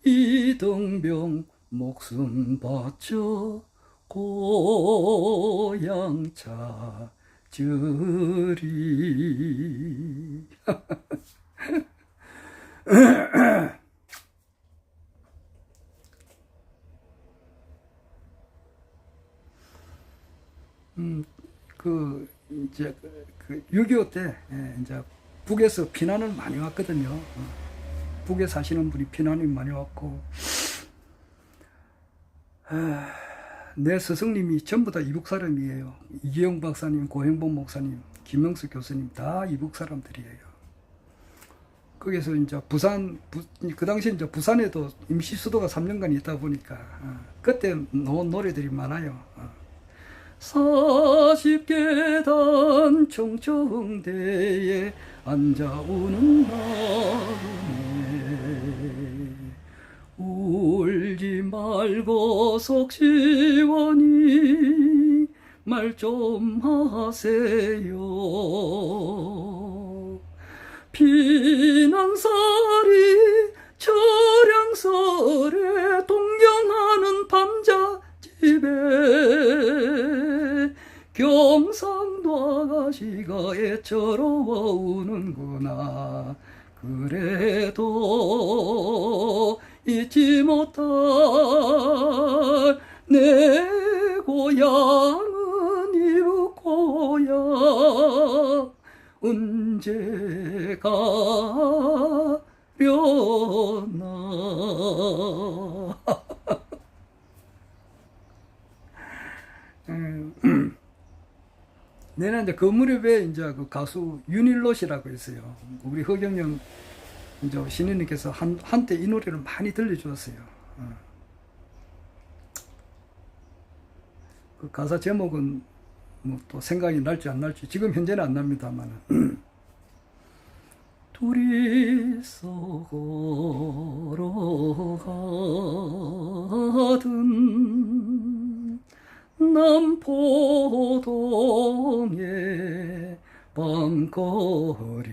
이등병 목숨 바쳐 고향 찾으리. 이제 6.25 때 이제 북에서 피난을 많이 왔거든요. 북에 사시는 분이 피난이 많이 왔고, 내 스승님이 전부 다 이북 사람이에요. 이기영 박사님, 고행범 목사님, 김명수 교수님 다 이북 사람들이에요. 거기서 이제 그 당시에 이제 부산에도 임시 수도가 3년간 있다 보니까 그때 나온 노래들이 많아요. 40계단 청청대에 앉아 우는 나그네 울지 말고 속 시원히 말 좀 하세요. 피난살이 철양설에 동경하는 밤자집에 경상도 아가씨가 애처로워 우는구나. 그래도 잊지 못할 내 고향은 이북 고향 언제 가려나. 내는 이제 그 무렵에 이제 그 가수 윤일롯이라고 있어요. 우리 허경영 이제 신인님께서 한때 이 노래를 많이 들려주었어요. 그 가사 제목은 뭐 또 생각이 날지 안 날지 지금 현재는 안 납니다만 둘이서 걸어가던 남포동의 밤거리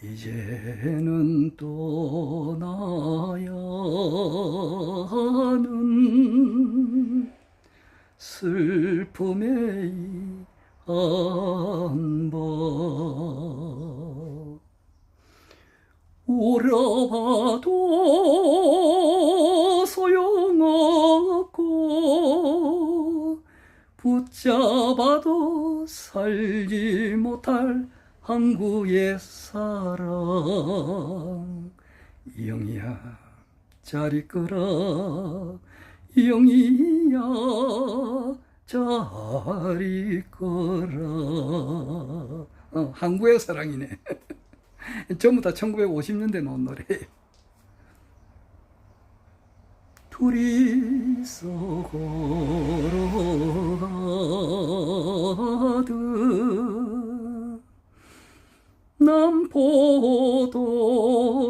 이제는 떠나야 하는 슬픔의 한번 울어봐도 소용없고 붙잡아도 살지 못할 항구의 사랑 영희야 잘 있거라 영희야 잘 있거라 항구의 사랑이네 전부 다 1950년대 나온 노래예요. 둘이서 걸어가던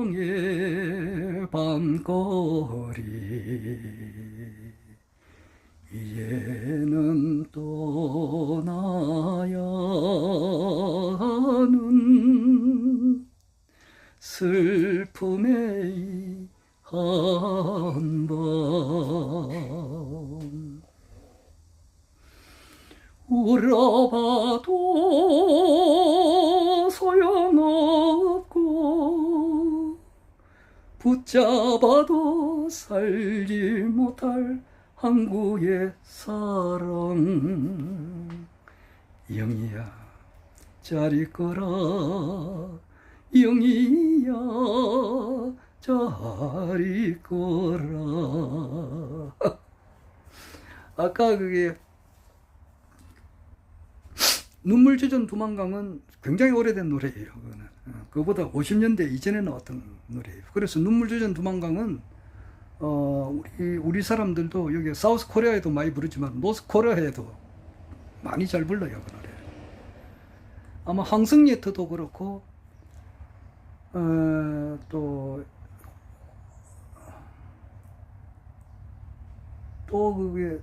남포동의 밤거리 이제는 떠나야 하는 슬픔의 한번 울어봐도 소용없고 붙잡아도 살지 못할 항구의 사랑 영희야 잘 있거라 영희야 잘 있거라 아까 그게 눈물 젖은 두만강은 굉장히 오래된 노래예요. 그거보다 50년대 이전에 나왔던 노래예요. 그래서 눈물 젖은 두만강은 우리 사람들도 여기 사우스 코리아에도 많이 부르지만 노스 코리아에도 많이 잘 불러요. 그 노래. 아마 황승예트도 그렇고 또 그게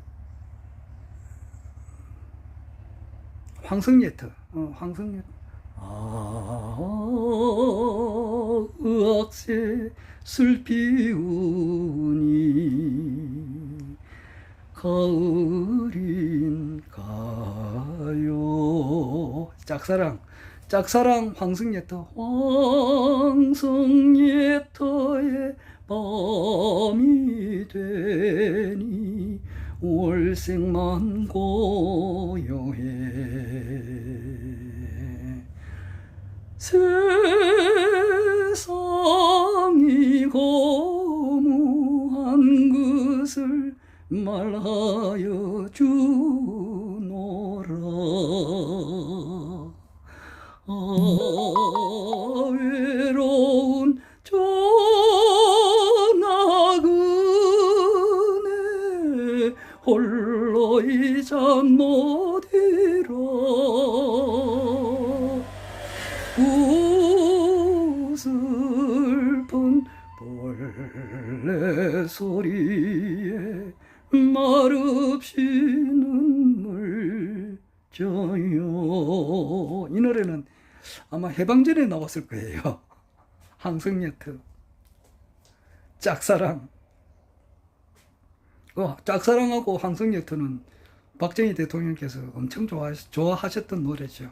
황승예트, 황승예트. 의학새 슬피우니 가을인 가요. 짝사랑 황승예트. 황승예트의 밤이 되니 월색만 고요해 세상이 허무한 것을 말하여 주노라 외로운 전하그네 홀로 이 잠 못 이뤄 슬픈 벌레 소리에 말없이 눈물 져요. 이 노래는 아마 해방전에 나왔을 거예요. 황승예트 짝사랑. 짝사랑하고 황승예트는 박정희 대통령께서 엄청 좋아하셨던 노래죠.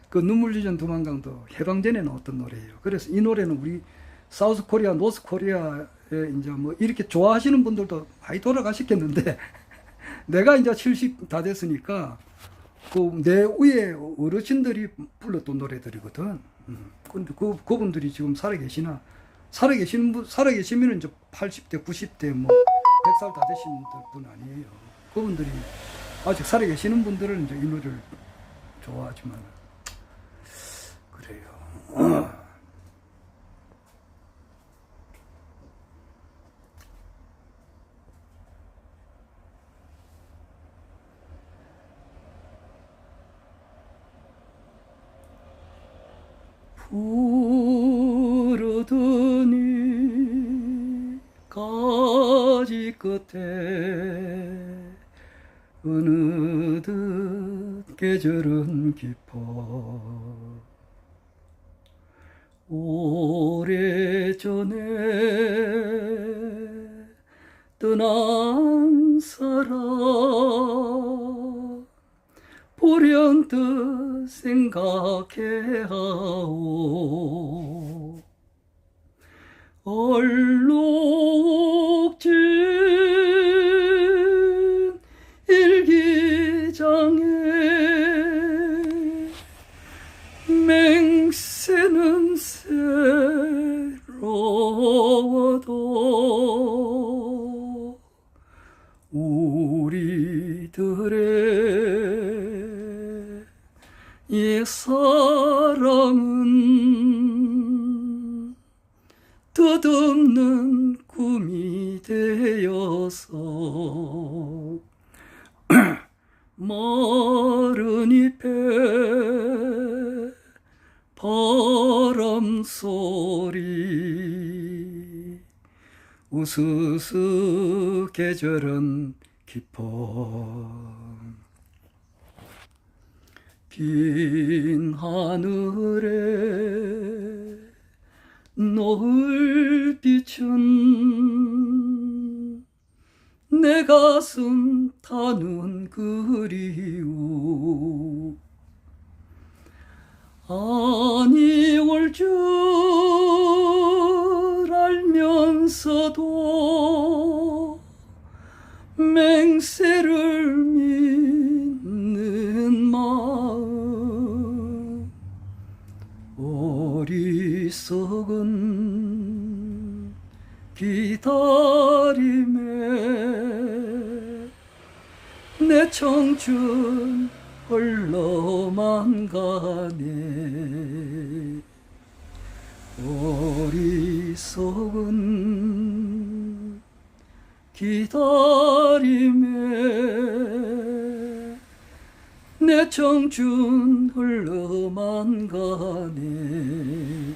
그 눈물 젖은 두만강도 해방전에 나왔던 노래예요. 그래서 이 노래는 우리 사우스 코리아, 노스 코리아에 이제 뭐 이렇게 좋아하시는 분들도 많이 돌아가셨겠는데 내가 이제 70 다 됐으니까 그 내 위에 어르신들이 불렀던 노래들이거든. 근데 그분들이 지금 살아계시나? 살아계시면 이제 80대, 90대, 뭐 100살 다 되신 분 아니에요. 그분들이 아직 살아계시는 분들은 이제 이 노래를 좋아하지만 그래요. 푸르더니 가지 끝에 어느덧 계절은 깊어 오래전에 떠난 사람 불현듯 생각해 하오 얼룩진 일기장에 맹세는 새로워도 우리들의 옛사랑은 덧없는 꿈이 되어서 마른 잎에 바람 소리 우스스 계절은 깊어 긴 하늘에 노을 빛은 내 가슴 타는 그리움 아니 올 줄 알면서도 맹세를 믿는 마음 어리석은 기다림에 내 청춘 흘러만 가네 어리석은 기다림에 내 청춘 흘러만 가네.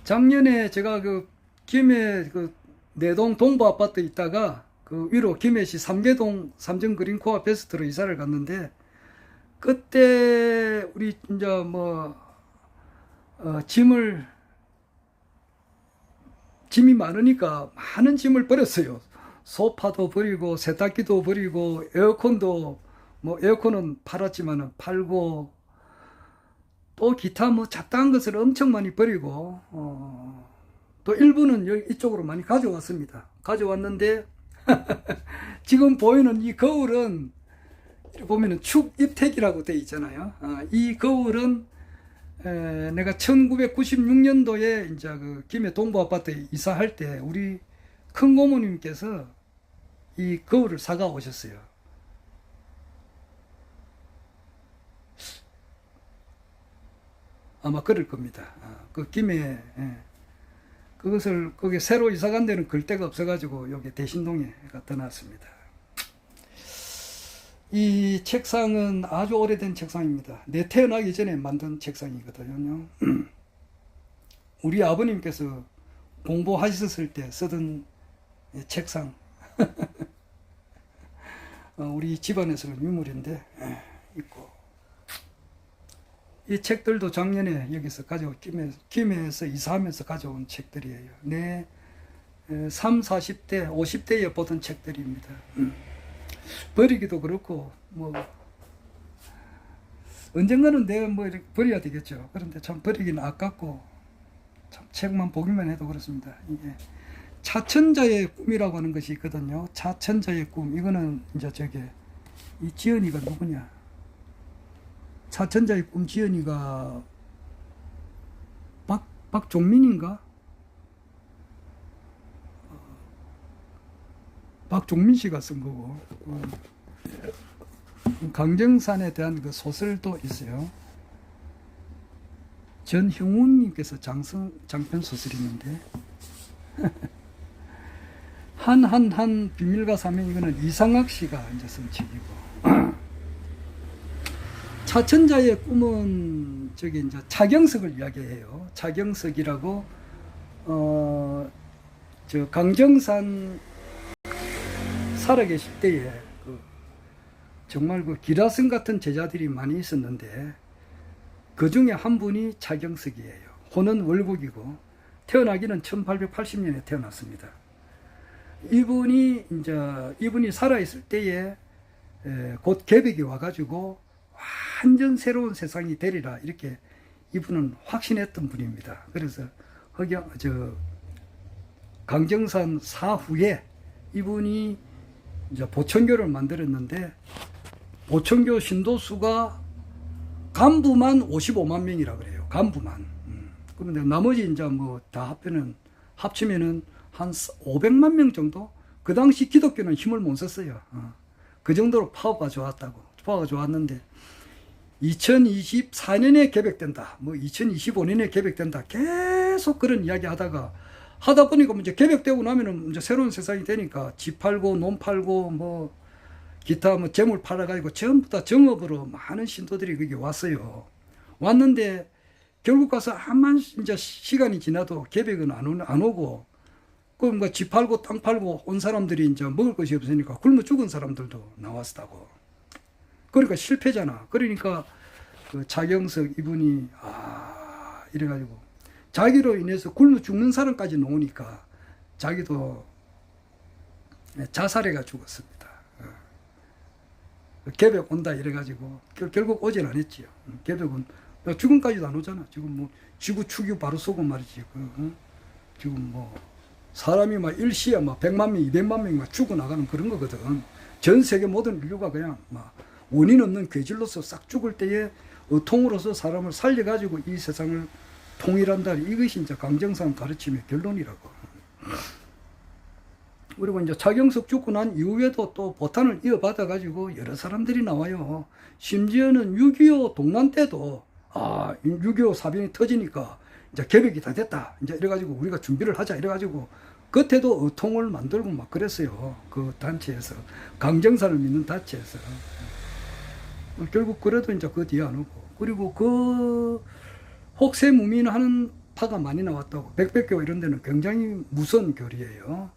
작년에 제가 그 김해 그 내동 동부 아파트 있다가 그 위로 김해시 삼계동 삼정 그린코아 베스트로 이사를 갔는데 그때 우리 이제 뭐 짐이 많으니까 많은 짐을 버렸어요. 소파도 버리고 세탁기도 버리고 에어컨도 뭐 에어컨은 팔았지만은 팔고 또 기타 뭐 잡다한 것을 엄청 많이 버리고 또 일부는 여기 이쪽으로 많이 가져왔습니다. 가져왔는데 지금 보이는 이 거울은 보면은 축입택이라고 되어 있잖아요. 이 거울은 내가 1996년도에 이제 그 김해 동부 아파트에 이사할 때 우리 큰 고모님께서 이 거울을 사가 오셨어요. 아마 그럴 겁니다. 그 김해 그것을 거기 새로 이사 간 데는 걸 데가 없어가지고 여기 대신동에 갖다 놨습니다. 이 책상은 아주 오래된 책상입니다. 내 태어나기 전에 만든 책상이거든요. 우리 아버님께서 공부하셨을 때 쓰던 책상. 우리 집안에서는 유물인데 있고 이 책들도 작년에 여기서 김해에서 이사하면서 가져온 책들이에요. 내 3, 40대, 50대에 보던 책들입니다. 버리기도 그렇고 뭐 언젠가는 내가 뭐 이렇게 버려야 되겠죠. 그런데 참 버리기는 아깝고 참 책만 보기만 해도 그렇습니다. 이게 차천자의 꿈이라고 하는 것이 있거든요. 차천자의 꿈. 이거는 이제 저게 이 지연이가 누구냐? 차천자의 꿈 지연이가 박종민인가? 박종민 씨가 쓴 거고, 강정산에 대한 그 소설도 있어요. 전형훈님께서 장편 소설이 있는데, 한 비밀과 사명, 이거는 이상학 씨가 이제 쓴 책이고, 차천자의 꿈은 저기 이제 차경석을 이야기해요. 차경석이라고 저 강정산 살아계실 때에 정말 그 기라성 같은 제자들이 많이 있었는데 그 중에 한 분이 차경석이에요. 호는 월곡이고 태어나기는 1880년에 태어났습니다. 이분이 살아있을 때에 곧 개벽이 와가지고 완전 새로운 세상이 되리라 이렇게 이분은 확신했던 분입니다. 그래서 강정산 사후에 이분이 이제 보천교를 만들었는데 보천교 신도수가 간부만 55만 명이라 그래요. 간부만. 그런데 나머지 이제 뭐 다 합치면은 한 500만 명 정도? 그 당시 기독교는 힘을 못 썼어요. 그 정도로 파워가 좋았다고. 파워가 좋았는데 2024년에 개벽된다. 뭐 2025년에 개벽된다. 계속 그런 이야기 하다 보니까 이제 개벽되고 나면은 이제 새로운 세상이 되니까 집 팔고 논 팔고 뭐 기타 뭐 재물 팔아가지고 전부 다 정업으로 많은 신도들이 거기 왔어요. 왔는데 결국 가서 한만 이제 시간이 지나도 개벽은 안 오고 그럼 뭐 집 팔고 땅 팔고 온 사람들이 이제 먹을 것이 없으니까 굶어 죽은 사람들도 나왔다고. 그러니까 실패잖아. 그러니까 그 차경석 이분이 이래가지고 자기로 인해서 굶어 죽는 사람까지 나오니까 자기도 자살해가 죽었습니다. 개벽 온다 이래가지고 결국 오진 않았지요. 개벽은 죽음까지도 안 오잖아. 지금 뭐 지구 축유 바로 쏘고 말이지. 지금 뭐 사람이 막 일시에 막 100만 명, 200만 명이 막 죽어나가는 그런 거거든. 전 세계 모든 인류가 그냥 막 원인 없는 괴질로서 싹 죽을 때에 의통으로서 사람을 살려가지고 이 세상을 통일한다. 이것이 이제 강정산 가르침의 결론이라고. 그리고 이제 차경석 죽고 난 이후에도 또 보탄을 이어받아가지고 여러 사람들이 나와요. 심지어는 6.25 동란 때도 6.25 사변이 터지니까 이제 개벽이 다 됐다. 이제 이래가지고 우리가 준비를 하자. 이래가지고 그때도 의통을 만들고 막 그랬어요. 그 단체에서. 강정산을 믿는 단체에서. 결국 그래도 이제 그 뒤에 안 오고. 그리고 그 혹세무민하는 파가 많이 나왔다고. 백백교 이런 데는 굉장히 무서운 교리예요.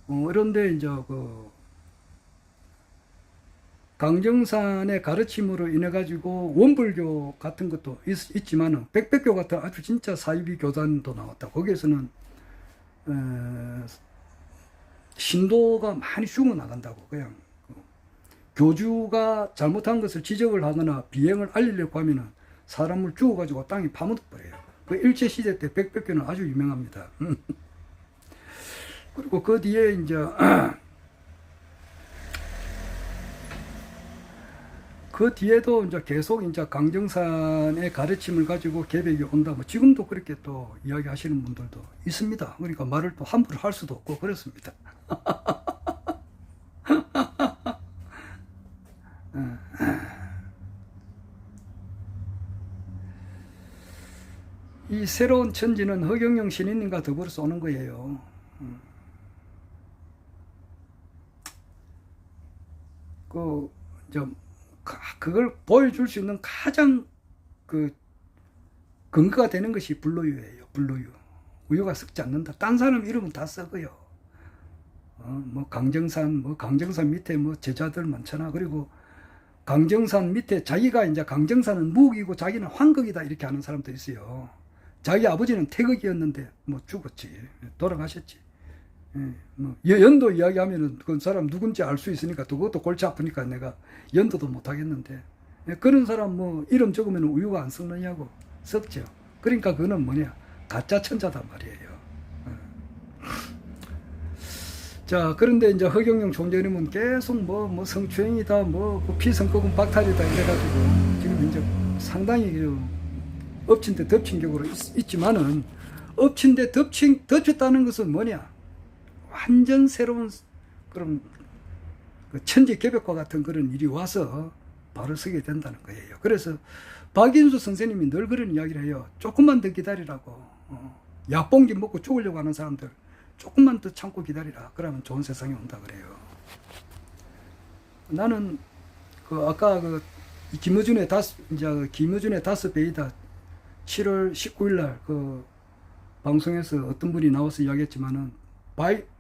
이런데 이제 그 강정산의 가르침으로 인해 가지고 원불교 같은 것도 있지만은 백백교 같은 아주 진짜 사이비 교단도 나왔다. 거기에서는 신도가 많이 죽어 나간다고. 그냥 교주가 잘못한 것을 지적을 하거나 비행을 알리려고 하면은 사람을 죽어 가지고 땅에 파묻어 버려요. 그 일제 시대 때 백백교는 아주 유명합니다. 그리고 그 뒤에 이제 그 뒤에도 이제 계속 이제 강정산의 가르침을 가지고 개벽이 온다. 뭐 지금도 그렇게 또 이야기하시는 분들도 있습니다. 그러니까 말을 또 함부로 할 수도 없고 그렇습니다. 이 새로운 천지는 허경영 신인님과 더불어서 오는 거예요. 그걸 보여줄 수 있는 가장 근거가 되는 것이 불로유예요. 불로유. 우유가 썩지 않는다. 딴 사람 이름은 다 썩어요. 뭐 강정산 밑에 뭐 제자들 많잖아. 그리고 강정산 밑에 자기가 이제 강정산은 무기고 자기는 황극이다 이렇게 하는 사람도 있어요. 자기 아버지는 태극이었는데 뭐 죽었지. 돌아가셨지. 뭐 연도 이야기하면은 그 사람 누군지 알 수 있으니까 그것도 골치 아프니까 내가 연도도 못 하겠는데 그런 사람 뭐 이름 적으면 우유가 안 썩느냐고. 썩죠. 그러니까 그거는 뭐냐 가짜 천자다 말이에요. 자, 그런데 이제 허경영 총재님은 계속 뭐 성추행이다 뭐 피성급은 박탈이다 이래가지고 지금 이제 상당히 엎친 데 덮친 격으로 있지만은 엎친 데 덮쳤다는 것은 뭐냐 완전 새로운 그런 그 천지개벽과 같은 그런 일이 와서 바로 서게 된다는 거예요. 그래서 박인수 선생님이 늘 그런 이야기를 해요. 조금만 더 기다리라고. 약봉지 먹고 죽으려고 하는 사람들 조금만 더 참고 기다리라. 그러면 좋은 세상이 온다 그래요. 나는 그 아까 그 김어준의 다스 베이다 7월 19일 날 그 방송에서 어떤 분이 나와서 이야기했지만은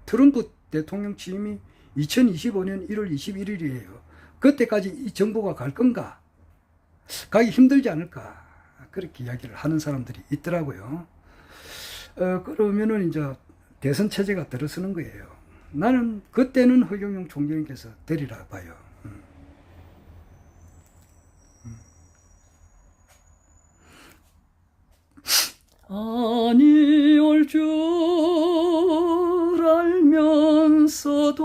트럼프 대통령 취임이 2025년 1월 21일이에요. 그때까지 이 정부가 갈 건가? 가기 힘들지 않을까? 그렇게 이야기를 하는 사람들이 있더라고요. 그러면은 이제 대선 체제가 들어서는 거예요. 나는 그때는 허경영 총재님께서 되리라 봐요. 아니 올 줄 알면서도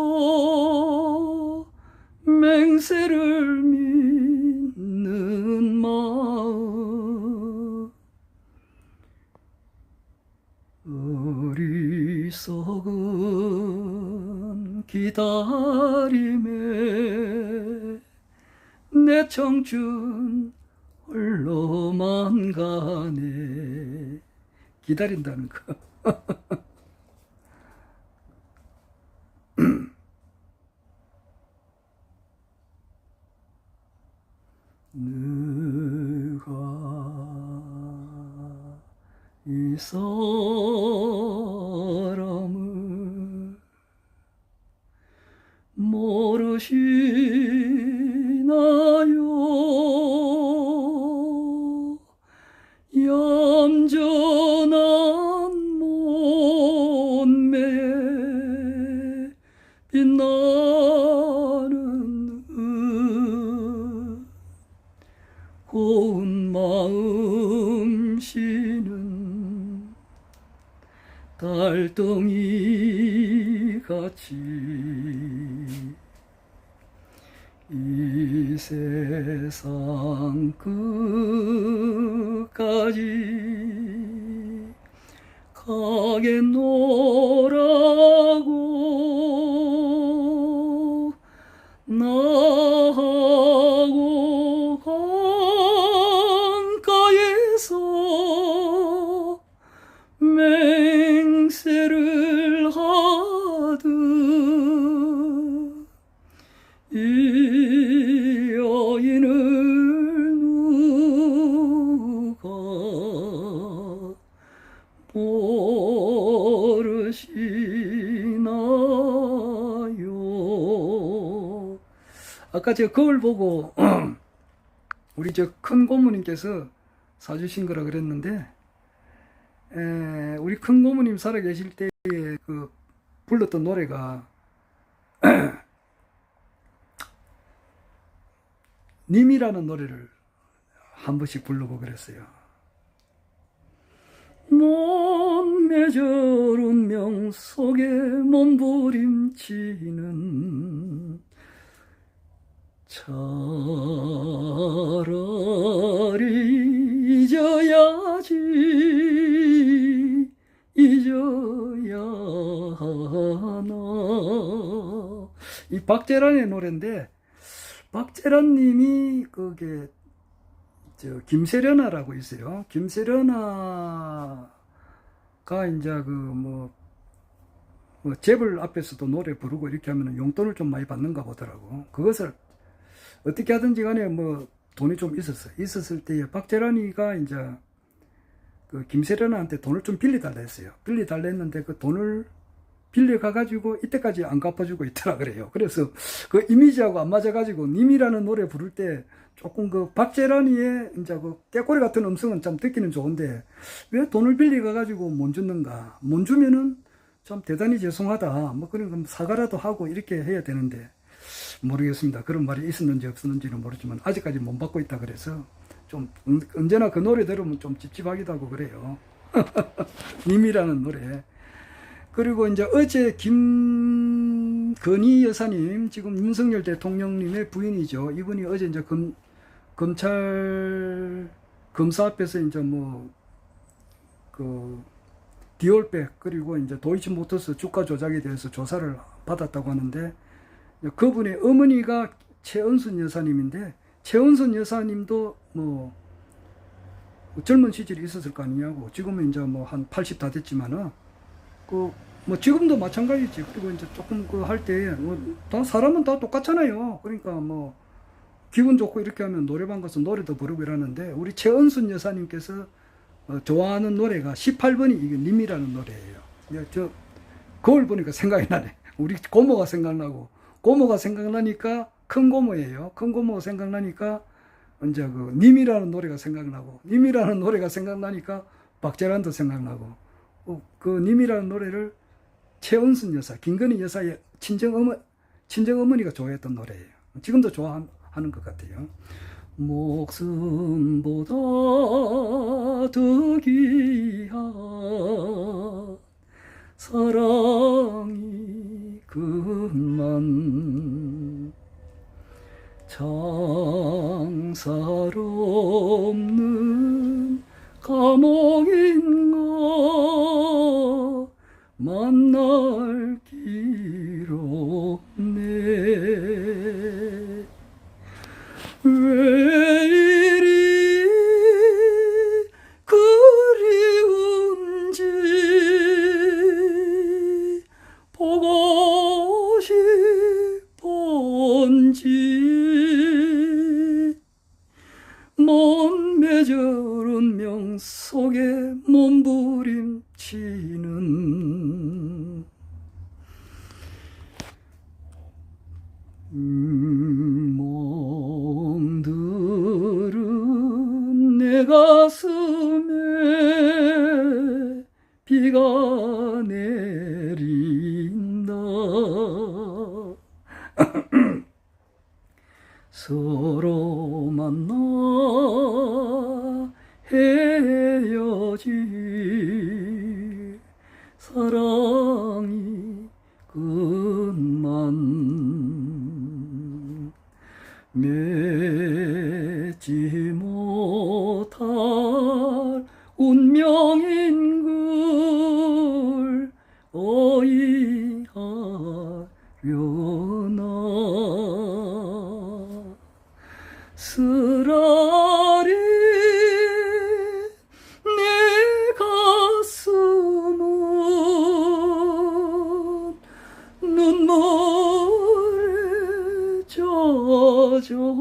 맹세를 믿는 마음 어리석은 기다림에 내 청춘 홀로만 가네. 기다린다는 거. 내가 이 사람을 모르시나요? 얌전한 몸매에 빛나는 고운 마음 씨는 달덩이 같이 이 세상 끝까지 가겠노라고 나하고 강가에서 맹세를 하듯 이 여인을 누가 모르시나요? 아까 제가 거울 보고 우리 저 큰 고모님께서 사주신 거라 그랬는데 우리 큰 고모님 살아계실 때에 그 불렀던 노래가 님이라는 노래를 한 번씩 불러보고 그랬어요. 못 맺어 운명 속에 몸부림치는 차라리 잊어야 하나. 이 박재란의 노래인데 박재란 님이 그게 김세련아라고 있어요. 김세련아가 이제 그 뭐 재벌 앞에서도 노래 부르고 이렇게 하면 용돈을 좀 많이 받는가 보더라고. 그것을 어떻게 하든지 간에 뭐 돈이 좀 있었을 때에 박재란이가 이제 그 김세련아한테 돈을 좀 빌려달라 했어요. 빌려달라 했는데 그 돈을 빌려가가지고 이때까지 안 갚아주고 있더라 그래요. 그래서 그 이미지하고 안 맞아가지고 님이라는 노래 부를 때 조금 그 박재란이의 이제 그 깨꼬리 같은 음성은 참 듣기는 좋은데 왜 돈을 빌려가가지고 못 주는가? 못 주면은 참 대단히 죄송하다. 뭐 그런 사과라도 하고 이렇게 해야 되는데 모르겠습니다. 그런 말이 있었는지 없었는지는 모르지만 아직까지 못 받고 있다 그래서 좀 언제나 그 노래 들으면 좀 찝찝하기도 하고 그래요. 님이라는 노래. 그리고 이제 어제 김건희 여사님, 지금 윤석열 대통령님의 부인이죠. 이분이 어제 이제 검사 앞에서 이제 디올백, 그리고 이제 도이치모터스 주가 조작에 대해서 조사를 받았다고 하는데, 그분의 어머니가 최은순 여사님인데, 최은순 여사님도 뭐 젊은 시절이 있었을 거 아니냐고. 지금은 이제 뭐 한 80 다 됐지만은 뭐 지금도 마찬가지지. 그리고 이제 조금 할 때 다 사람은 다 똑같잖아요. 그러니까 뭐 기분 좋고 이렇게 하면 노래방 가서 노래도 부르고 이러는데, 우리 최은순 여사님께서 좋아하는 노래가 18번이 이게 님이라는 노래예요. 저 거울 보니까 생각이 나네. 우리 고모가 생각나고, 고모가 생각나니까 큰 고모예요. 큰 고모가 생각나니까 이제 그 님이라는 노래가 생각나고, 님이라는 노래가 생각나니까 박재란도 생각나고, 그 님이라는 노래를 최은순 여사, 김건희 여사의 친정 어머니가 좋아했던 노래예요. 지금도 좋아하는 것 같아요. 목숨보다 더 귀한 사랑이 그만, 장사로 없는 감옥인가 만날 길 없네. 왜 이리 그리운지, 보고 싶은지, 먼 매절은 명 속에 몸부림치는 멍들은 내 가슴에 비가 내린다. 서로 만나 헤어질 사랑이 그만, 맺지 못할 운명인 걸 어이하려나. 쓰라린 내 가슴은 눈물에 젖어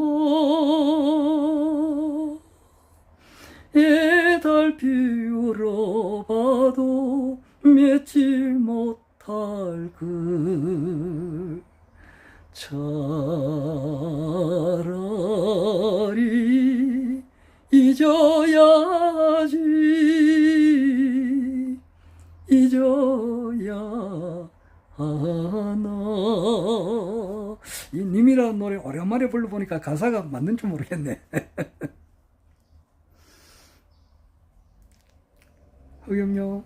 애달 피우러 봐도 맺지 못할 그 차라리 잊어야 하나. 이 님이라는 노래 오랜만에 불러보니까 가사가 맞는 줄 모르겠네. 흑염룡.